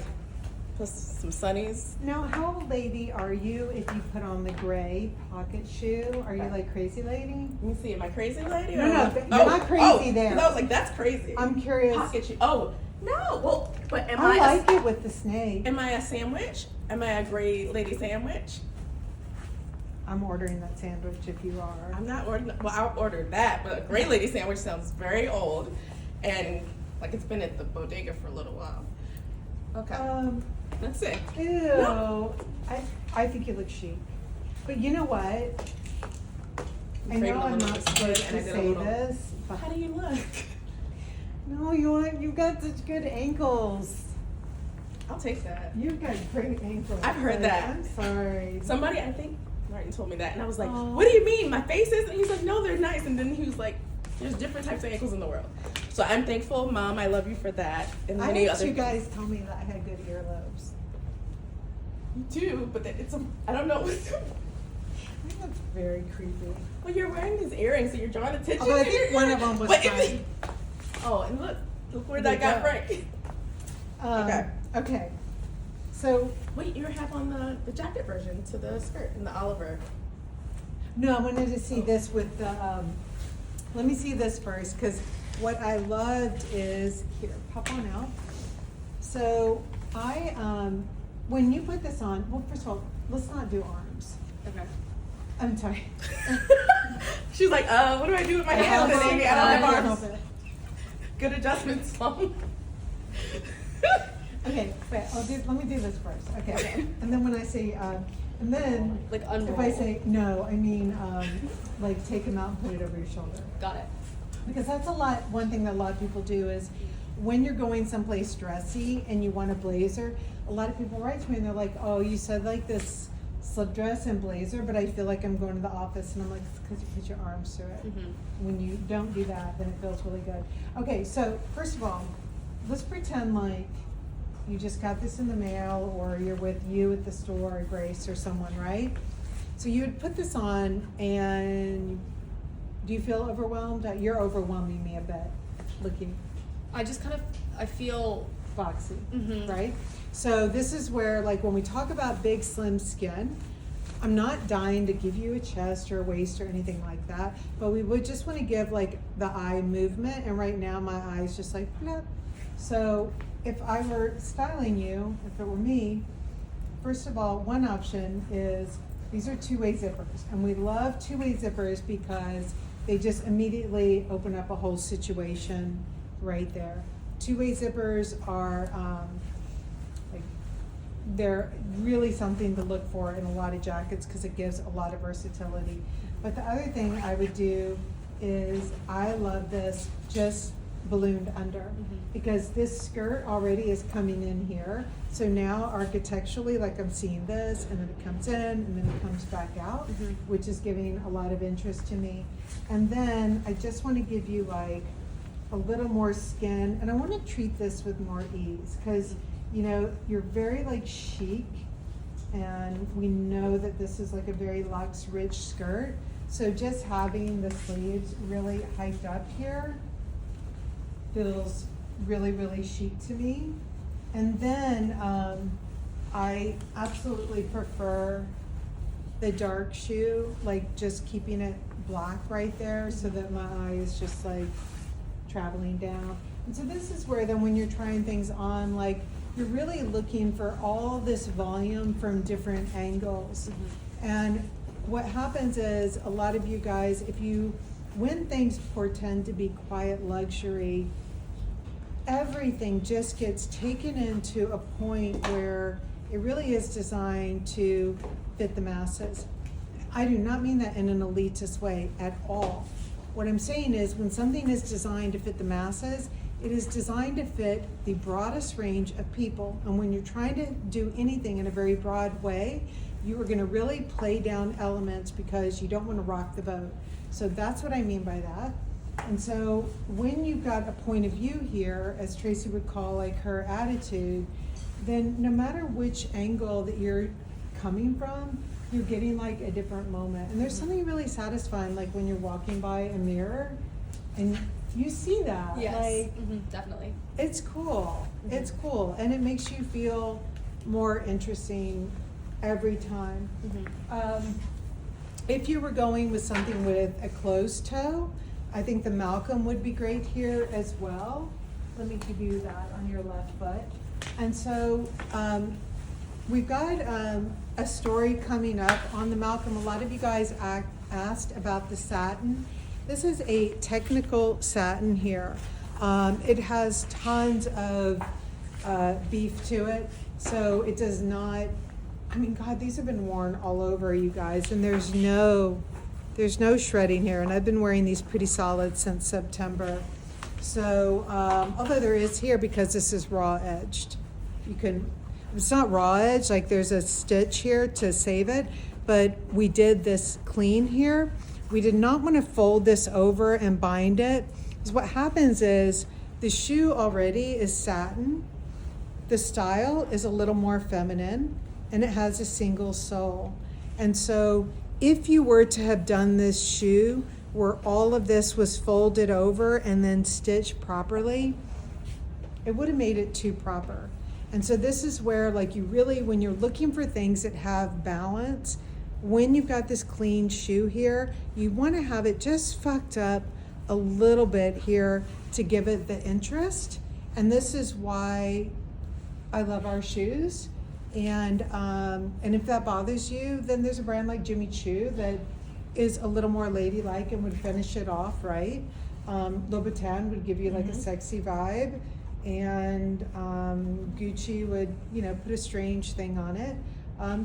plus some sunnies. Now, how lady are you if you put on the gray pocket shoe? Are you like crazy lady? Let me see, am I crazy lady? No, you're not crazy there. 'Cause I was like, that's crazy. I'm curious. Pocket shoe. Oh, no. Well, but I like it with the snake. Am I a sandwich? Am I a gray lady sandwich? I'm ordering that sandwich if you are. I'm not ordering. Well, I'll order that, but a gray lady sandwich sounds very old, and like it's been at the bodega for a little while. Okay, that's it. Ew. No. I think you look chic. But you know what? I know I'm not supposed to say this, but How do you look? no, you've got such good ankles. I'll take that. You've got great ankles. I've heard that. I'm sorry. Somebody, I think Martin told me that, and I was like, Aw. "What do you mean? My face is?" And he's like, "No, they're nice." And then he was like, "There's different types of ankles in the world." So I'm thankful, Mom. I love you for that. And I many had other you guys tell me that I had good earlobes. You do, but I don't know. I think that's very creepy. Well, you're wearing these earrings, so you're drawing attention. Although I think one of them was fine. Oh, and look where that got Frank. Okay. Okay. So wait, you have on the jacket version to the skirt in the Oliver. no, I wanted to see this with the. Let me see this first, because what I loved is here. Pop on out. So I when you put this on, well, first of all, let's not do arms. Okay. I'm sorry. She's like, what do I do with my hands? And Amy, I don't have arms. it. Good adjustments, Mom. Okay, wait. Let me do this first. Okay. And then when I say, and then Like if unroll. I say no, I mean like take them out and put it over your shoulder. Got it. Because that's one thing that a lot of people do is when you're going someplace dressy and you want a blazer, a lot of people write to me and they're like, oh, you said like this slip dress and blazer, but I feel like I'm going to the office. And I'm like, it's because you put your arms through it. Mm-hmm. When you don't do that, then it feels really good. Okay, so first of all, let's pretend like you just got this in the mail or you're with you at the store or Grace or someone, right? So you would put this on and do you feel overwhelmed? You're overwhelming me a bit, looking I feel boxy, Mhm. right? So this is where, like, when we talk about big, slim skin, I'm not dying to give you a chest or a waist or anything like that, but we would just want to give, like, the eye movement, and right now my eye is just like, blip. So if I were styling you, if it were me, first of all, one option is, these are two-way zippers, and we love two-way zippers because they just immediately open up a whole situation right there. Two-way zippers are, they're really something to look for in a lot of jackets because it gives a lot of versatility. But the other thing I would do is, I love this just ballooned under, because this skirt already is coming in here. So now architecturally, like I'm seeing this, and then it comes in, and then it comes back out, which is giving a lot of interest to me. And then I just want to give you like a little more skin, and I want to treat this with more ease, because you know, you're very like chic, and we know that this is like a very luxe, rich skirt. So just having the sleeves really hiked up here feels really, really chic to me. And then I absolutely prefer the dark shoe, like just keeping it black right there so that my eye is just like traveling down. And so this is where then when you're trying things on, like you're really looking for all this volume from different angles. And what happens is, a lot of you guys, when things portend to be quiet luxury, everything just gets taken into a point where it really is designed to fit the masses. I do not mean that in an elitist way at all. What I'm saying is, when something is designed to fit the masses, it is designed to fit the broadest range of people. And when you're trying to do anything in a very broad way, you are going to really play down elements because you don't want to rock the boat. So that's what I mean by that. And so when you've got a point of view here, as Tracy would call like her attitude, then no matter which angle that you're coming from, you're getting like a different moment. And there's something really satisfying, like when you're walking by a mirror and you see that. Yes, like, definitely. It's cool. It's cool. And it makes you feel more interesting every time. If you were going with something with a closed toe, I think the Malcolm would be great here as well. Let me give you that on your left foot. And so we've got a story coming up on the Malcolm. A lot of you guys asked about the satin. This is a technical satin here. It has tons of beef to it, so it does not, I mean, God, these have been worn all over, you guys, and there's no shredding here, and I've been wearing these pretty solid since September. So, although there is here, because this is raw edged, it's not raw edged, like there's a stitch here to save it, but we did this clean here. We did not want to fold this over and bind it, because what happens is the shoe already is satin, the style is a little more feminine, and it has a single sole. And so if you were to have done this shoe where all of this was folded over and then stitched properly, it would have made it too proper. And so this is where, like, you really, when you're looking for things that have balance, when you've got this clean shoe here, you want to have it just fucked up a little bit here to give it the interest. And this is why I love our shoes. And if that bothers you, then there's a brand like Jimmy Choo that is a little more ladylike and would finish it off right. Louboutin would give you like a sexy vibe, and Gucci would, you know, put a strange thing on it.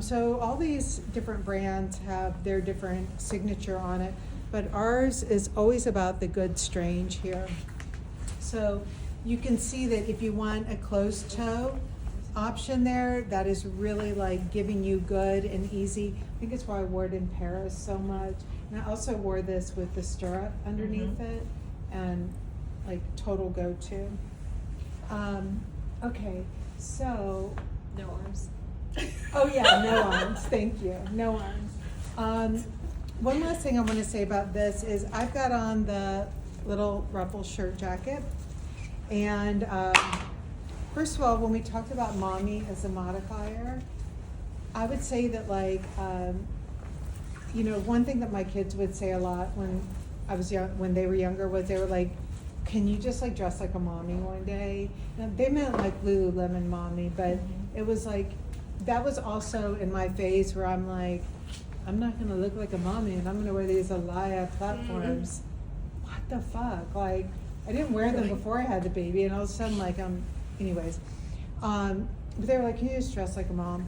So all these different brands have their different signature on it, but ours is always about the good strange here. So you can see that if you want a closed toe option there, that is really like giving you good and easy. I think it's why I wore it in Paris so much. And I also wore this with the stirrup underneath it, and like total go-to. Okay, so. No arms. Oh yeah, no arms, thank you, no arms. One last thing I want to say about this is I've got on the little ruffle shirt jacket, and first of all, when we talked about mommy as a modifier, I would say that, like, you know, one thing that my kids would say a lot when I was young, when they were younger, was they were like, can you just like dress like a mommy one day? And they meant like Lululemon mommy, but it was like, that was also in my phase where I'm like, I'm not gonna look like a mommy and I'm gonna wear these Alaya platforms. What the fuck? Like, I didn't wear them before I had the baby, and all of a sudden, like, anyways. But they were like, can you just dress like a mom?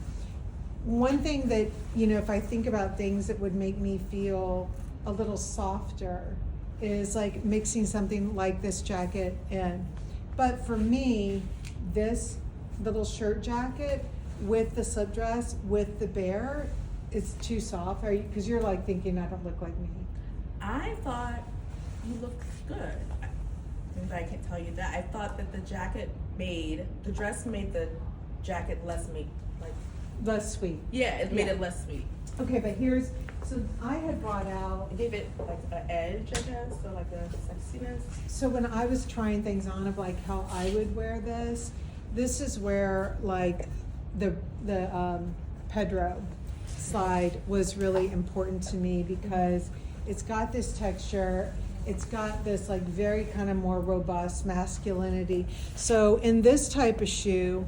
One thing that, you know, if I think about things that would make me feel a little softer is like mixing something like this jacket in. But for me, this little shirt jacket with the slip dress, with the bear, is too soft. Because you're like thinking I don't look like me. I thought you looked good. Maybe I can't tell you that. I thought that the dress made the jacket less less sweet. Yeah, it made it less sweet. Okay, but so I had brought out. It gave it like an edge, I guess, or like a sexiness. So when I was trying things on of like how I would wear this is where like the Pedro slide was really important to me, because it's got this texture. It's got this like very kind of more robust masculinity. So in this type of shoe,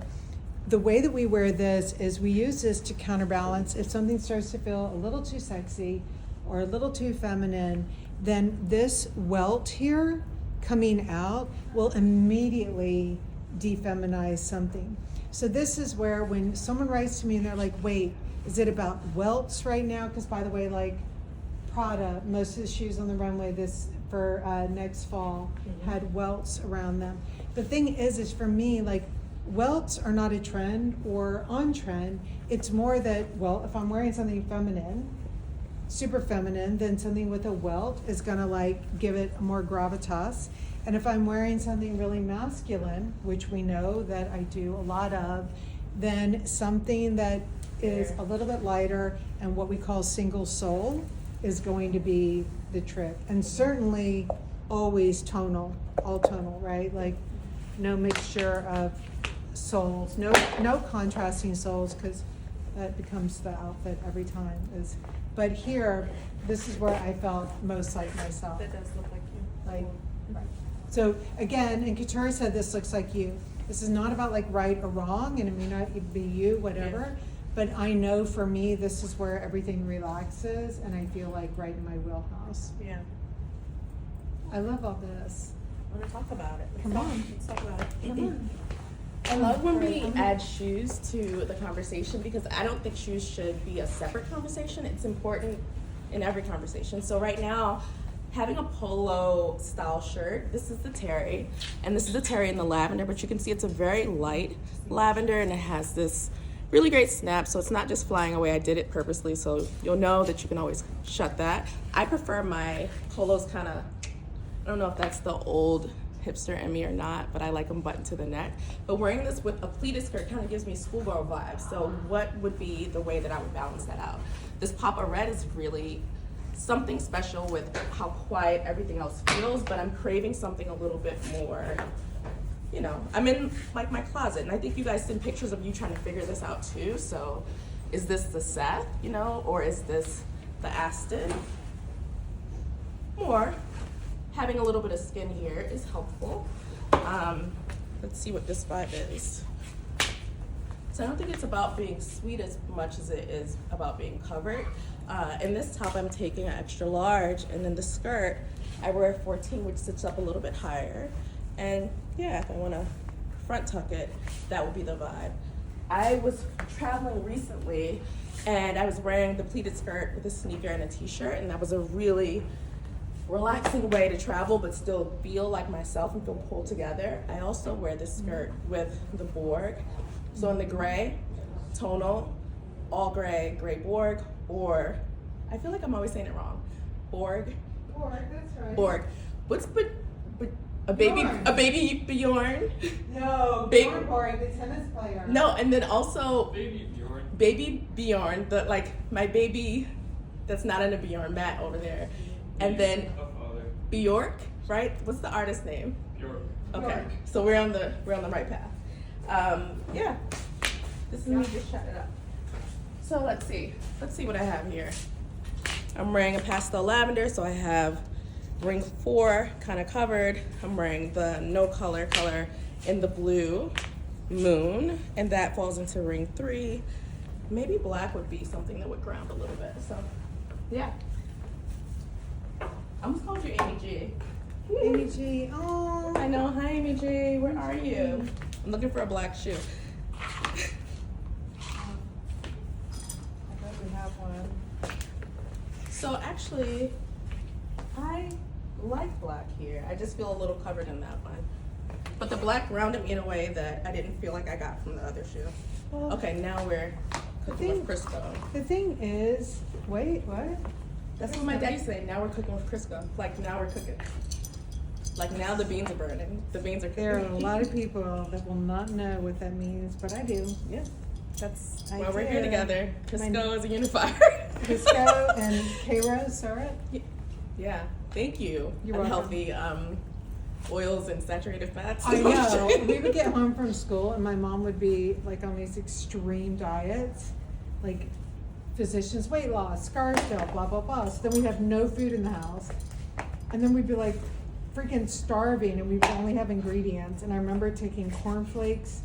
the way that we wear this is we use this to counterbalance. If something starts to feel a little too sexy or a little too feminine, then this welt here coming out will immediately defeminize something. So this is where when someone writes to me and they're like, wait, is it about welts right now? Because by the way, like Prada, most of the shoes on the runway for next fall had welts around them. The thing is for me, like, welts are not a trend or on trend. It's more that, well, if I'm wearing something feminine, super feminine, then something with a welt is gonna like give it more gravitas. And if I'm wearing something really masculine, which we know that I do a lot of, then something that is a little bit lighter and what we call single sole is going to be the trick. And certainly always tonal, all tonal, right? Like no mixture of soles, no contrasting soles, because that becomes the outfit every time. But here, this is where I felt most like myself. That does look like you. Right. So again, and Couture said this looks like you. This is not about like right or wrong, and it may not be you, whatever. Yeah. But I know for me, this is where everything relaxes, and I feel like right in my wheelhouse. Yeah. I love all this. I want to talk about it. Come on. Let's talk about it. Come on. I love when we add shoes to the conversation, because I don't think shoes should be a separate conversation. It's important in every conversation. So right now, having a polo style shirt, this is the terry, and this is the terry in the lavender, but you can see it's a very light lavender, and it has this really great snap, so it's not just flying away. I did it purposely, so you'll know that you can always shut that. I prefer my polos kind of, I don't know if that's the old hipster in me or not, but I like them buttoned to the neck. But wearing this with a pleated skirt kind of gives me schoolgirl vibes. So what would be the way that I would balance that out? This pop of red is really something special with how quiet everything else feels, but I'm craving something a little bit more, you know, I'm in like my closet, and I think you guys send pictures of you trying to figure this out too. So is this the Seth, you know, or is this the Aston? More having a little bit of skin here is helpful. Let's see what this vibe is. So I don't think it's about being sweet as much as it is about being covered. In this top, I'm taking an extra large, and then the skirt, I wear a 14, which sits up a little bit higher. And yeah, if I want to front tuck it, that would be the vibe. I was traveling recently, and I was wearing the pleated skirt with a sneaker and a t-shirt, and that was a really relaxing way to travel but still feel like myself and feel pulled together. I also wear this skirt with the Borg. So in the gray, tonal, all gray, gray Borg, or I feel like I'm always saying it wrong. Borg. Borg, that's right. Borg. What's a baby Bjorn? No, Baby Borg, the tennis player. No, and then also Baby Bjorn, the like my baby that's not in a Bjorn, Matt over there. And then Bjork, right? What's the artist name? Bjork. Okay, Bjork. so we're on the right path. Yeah, this is me just shut it up. So let's see what I have here. I'm wearing a pastel lavender, so I have ring 4 kind of covered. I'm wearing the no color in the blue moon, and that falls into ring 3. Maybe black would be something that would ground a little bit. So yeah. I almost called you Amy G. Amy G. Oh. I know. Hi, Amy G. Where are you? I'm looking for a black shoe. I bet we have one. So actually, I like black here. I just feel a little covered in that one. But the black grounded me in a way that I didn't feel like I got from the other shoe. Well, Okay, now we're cooking with Crisco. The thing is, wait, what? That's what my daddy said. Now we're cooking with Crisco. Like now we're cooking. Like now the beans are burning. The beans are cooking. There are a lot of people that will not know what that means, but I do. Yeah. That's Well, we're here together. Crisco is a unifier. Crisco and K-Rose syrup. Yeah. Thank you. You're welcome. Unhealthy oils and saturated fats. I know. We would get home from school and my mom would be like on these extreme diets, like physician's weight loss, Scarsdale, blah, blah, blah. So then we'd have no food in the house. And then we'd be like freaking starving and we would only have ingredients. And I remember taking cornflakes,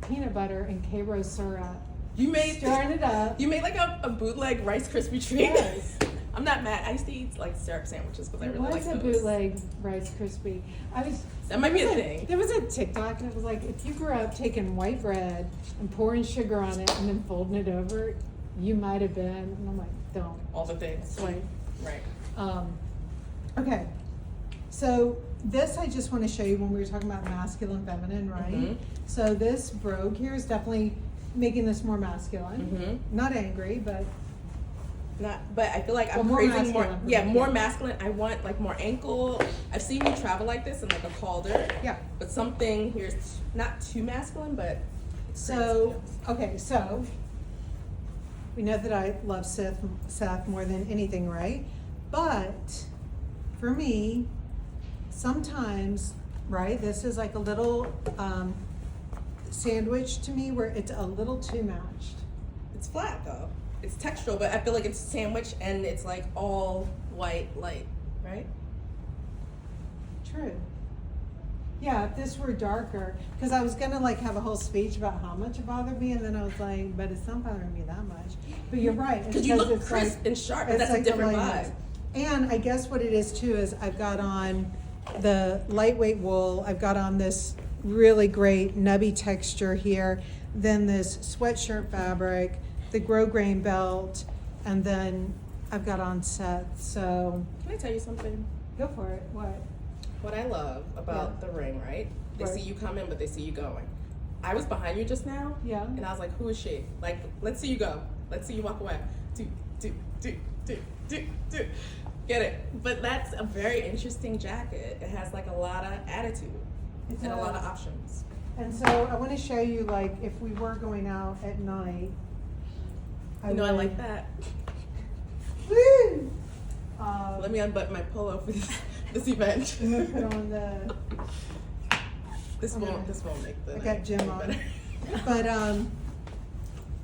peanut butter, and K-Rose syrup. Stirring it up. You made like a bootleg Rice Krispie treat. Yes. I'm not mad. I used to eat like syrup sandwiches because I really like What's those. a bootleg Rice Krispie? That might be a thing. There was a TikTok and it was like, if you grew up taking white bread and pouring sugar on it and then folding it over, you might have been. And I'm like, don't. All the things. Like, Right. okay. So this I just want to show you when we were talking about masculine, feminine, right? Mm-hmm. So this brogue here is definitely making this more masculine. Mm-hmm. Not angry, but But I feel like I'm more craving more. masculine. Yeah, more Yeah. masculine. I want like more ankle. I've seen you travel like this in like a calder. yeah. But something here's not too masculine, but So, okay, so we know that I love Seth more than anything, right? But for me, sometimes, right, this is like a little sandwich to me where it's a little too matched. it's flat though. It's textural, but I feel like it's a sandwich and it's like all white light, right? True. Yeah, if this were darker, because I was gonna like have a whole speech about how much it bothered me, and then I was like, but it's not bothering me that much. But you're right. it's Because you look it's crisp like, and sharp, but it's that's a like the different lightness. vibe. And I guess what it is too is I've got on the lightweight wool. I've got on this really great nubby texture here. Then this sweatshirt fabric, the grosgrain belt, and then I've got on Seth. So Can I tell you something? go for it. What? What I love about the ring, right? They Right. see you coming, but they see you going. I was behind you just now, Yeah. and I was like, who is she? Like, let's see you go. Let's see you walk away. Do. Get it? But that's a very interesting jacket. It has like a lot of attitude and a lot of options. And so I want to show you, like, if we were going out at night. I like that. Woo! Let me unbutton my polo for this event. I'm gonna put on the. This won't make the. I got Jim on. better. But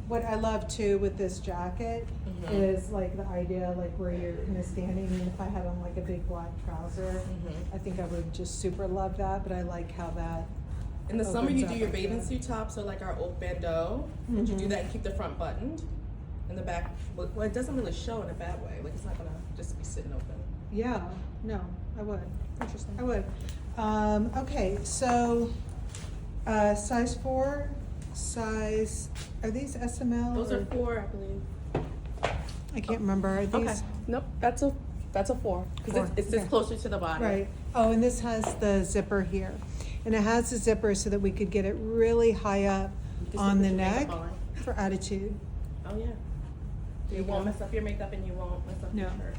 what I love too with this jacket is like the idea, like where you're kind of standing, and if I had on like a big black trouser, I think I would just super love that. But I like how that. In the summer, you do your like bathing that. suit tops, so like our old bandeau, and you do that and keep the front buttoned, and the back. Well, it doesn't really show in a bad way. Like it's not gonna just be sitting open. Yeah. No, I would. Interesting. I would. Okay, so size 4, size. Are these SML? Those or, are 4, I believe. I can't remember. Are these? Okay. Nope. That's a 4 because it sits Okay. closer to the body. Right. Oh, and this has the zipper here. And it has the zipper so that we could get it really high up You can on still the put your makeup neck on. for attitude. Oh yeah. You won't mess up your makeup and you won't mess up No. your shirt.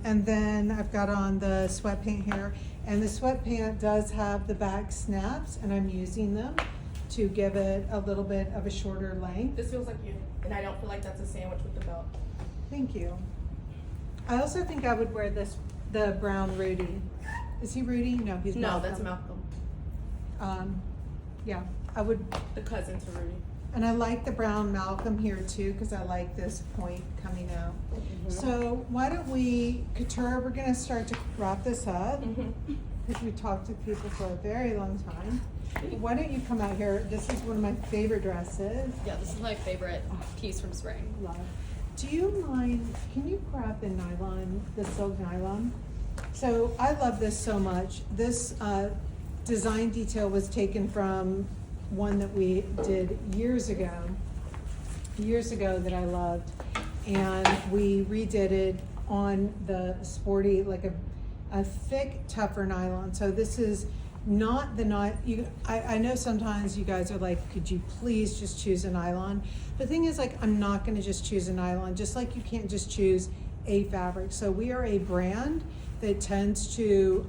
And then I've got on the sweatpant here. And the sweatpant does have the back snaps, and I'm using them to give it a little bit of a shorter length. This feels like you, and I don't feel like that's a sandwich with the belt. Thank you. I also think I would wear the brown Rudy. Is he Rudy? No, he's No, Malcolm. that's Malcolm. Yeah, I would. The cousin to Rudy. And I like the brown Malcolm here too, because I like this point coming out. So why don't we, Couture, we're gonna start to wrap this up, because we talked to people for a very long time. Why don't you come out here? This is one of my favorite dresses. Yeah, this is my favorite piece from spring. Love. Do you mind, can you grab the nylon, the silk nylon? So I love this so much. This design detail was taken from one that we did years ago that I loved, and we redid it on the sporty, like a thick, tougher nylon. So this is not the nylon. I know sometimes you guys are like, could you please just choose a nylon? The thing is, like, I'm not going to just choose a nylon, just like you can't just choose a fabric. So we are a brand that tends to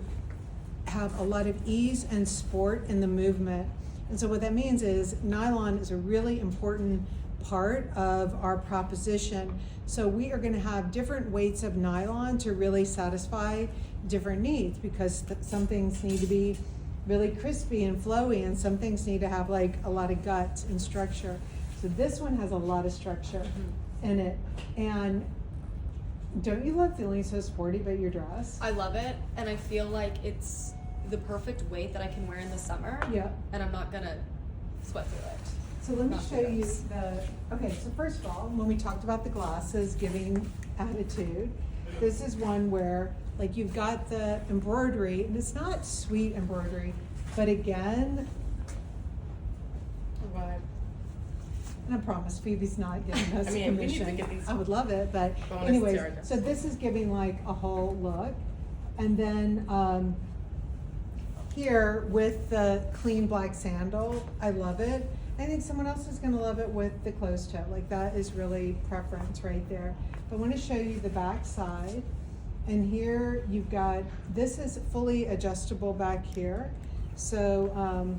have a lot of ease and sport in the movement. And so what that means is nylon is a really important part of our proposition. So we are going to have different weights of nylon to really satisfy different needs, because some things need to be really crispy and flowy, and some things need to have like a lot of guts and structure. So this one has a lot of structure in it. And don't you love feeling so sporty about your dress? I love it, and I feel like it's the perfect weight that I can wear in the summer. Yeah. And I'm not gonna sweat through it. So let me Not show you gross. okay, so first of all, when we talked about the glasses giving attitude, this is one where, like, you've got the embroidery, and it's not sweet embroidery, but again, Right. and I promise Phoebe's not giving us I mean, we need to commission. get these I would love it, but bonus anyways, tiara so this is giving like a whole look. And then here with the clean black sandal, I love it. I think someone else is gonna love it with the closed toe. Like, that is really preference right there. But I wanna show you the back side. And here you've got, this is fully adjustable back here. So,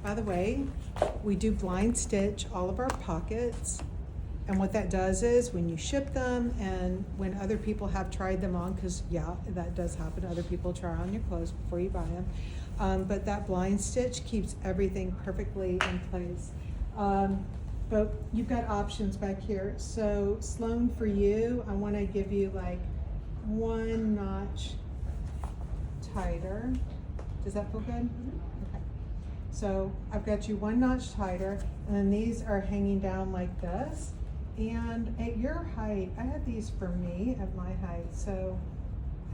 by the way, we do blind stitch all of our pockets. And what that does is, when you ship them and when other people have tried them on, because yeah, that does happen, other people try on your clothes before you buy them. But that blind stitch keeps everything perfectly in place. But you've got options back here. So Sloan, for you, I want to give you like 1 notch tighter. Does that feel good? Okay. So I've got you 1 notch tighter, and then these are hanging down like this. And at your height, I had these for me at my height. So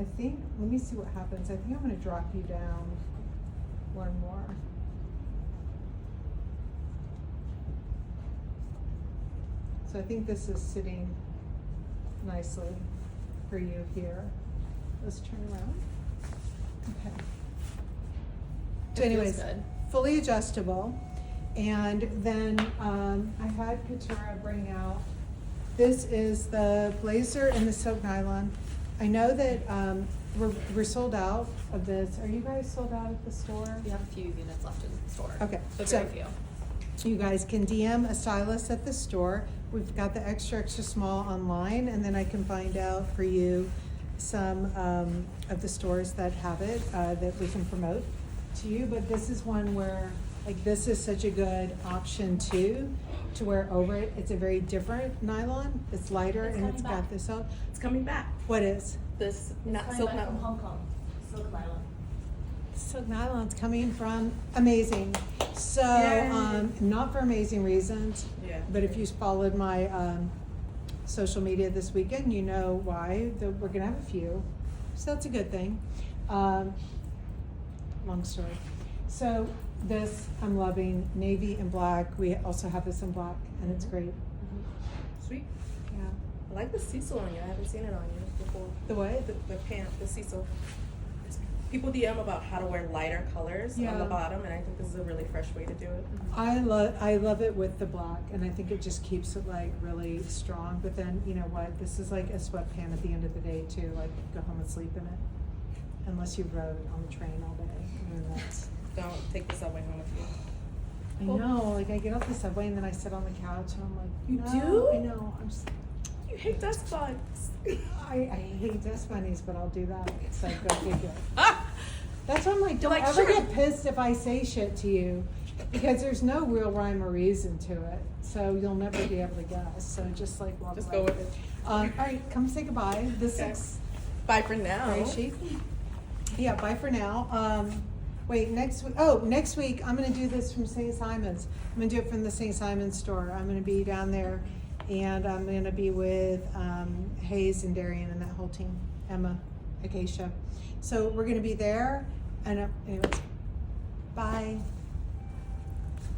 I think, let me see what happens. I think I'm going to drop you down 1 more. So I think this is sitting nicely for you here. Let's turn around. Okay. So It feels anyways, good. fully adjustable. And then I had Couture bring out This is the blazer in the silk nylon. I know that we're sold out of this. Are you guys sold out at the store? We have a few units left in the store. Okay, But so very few. you guys can DM a stylist at the store. We've got the extra small online, and then I can find out for you some of the stores that have it that we can promote to you. But this is one where, like, this is such a good option too, to wear over it. It's a very different nylon. It's lighter It's and coming it's back. got this out. It's coming back. What is? This Not silk back from nylon. Hong Kong. Silk nylon. Silk nylon's coming from Amazing. So, Yay. not for amazing reasons, Yeah. but if you followed my social media this weekend, you know why. We're gonna have a few, so that's a good thing. Long story. So this I'm loving, navy and black. We also have this in black, and it's great. Sweet. Yeah. I like the Cecil on you. I haven't seen it on you before. The what? The pant, the Cecil. People DM about how to wear lighter colors on Yeah. the bottom, and I think this is a really fresh way to do it. I love it with the black, and I think it just keeps it like really strong. But then you know what? This is like a sweatpant at the end of the day too. Like go home and sleep in it, unless you rode on the train all day. And then that's. Don't take the subway home with you. I know. Like I get off the subway and then I sit on the couch and I'm like, You no, do? I know. I'm just. You hate dust bugs. I hate dust bunnies, but I'll do that. So go figure. Ah! That's why I'm like, don't Like, ever sure. get pissed if I say shit to you, because there's no real rhyme or reason to it. So you'll never be able to guess. So just like walk Just away. go with it. All right, come say goodbye. This Okay. looks Bye for now. very chic. Yeah, bye for now. Wait, next week. Oh, next week I'm gonna do this from St. Simon's. I'm gonna do it from the St. Simon's store. I'm gonna be down there, and I'm gonna be with Hayes and Darian and that whole team. Emma, Acacia. So we're gonna be there. And anyways, bye.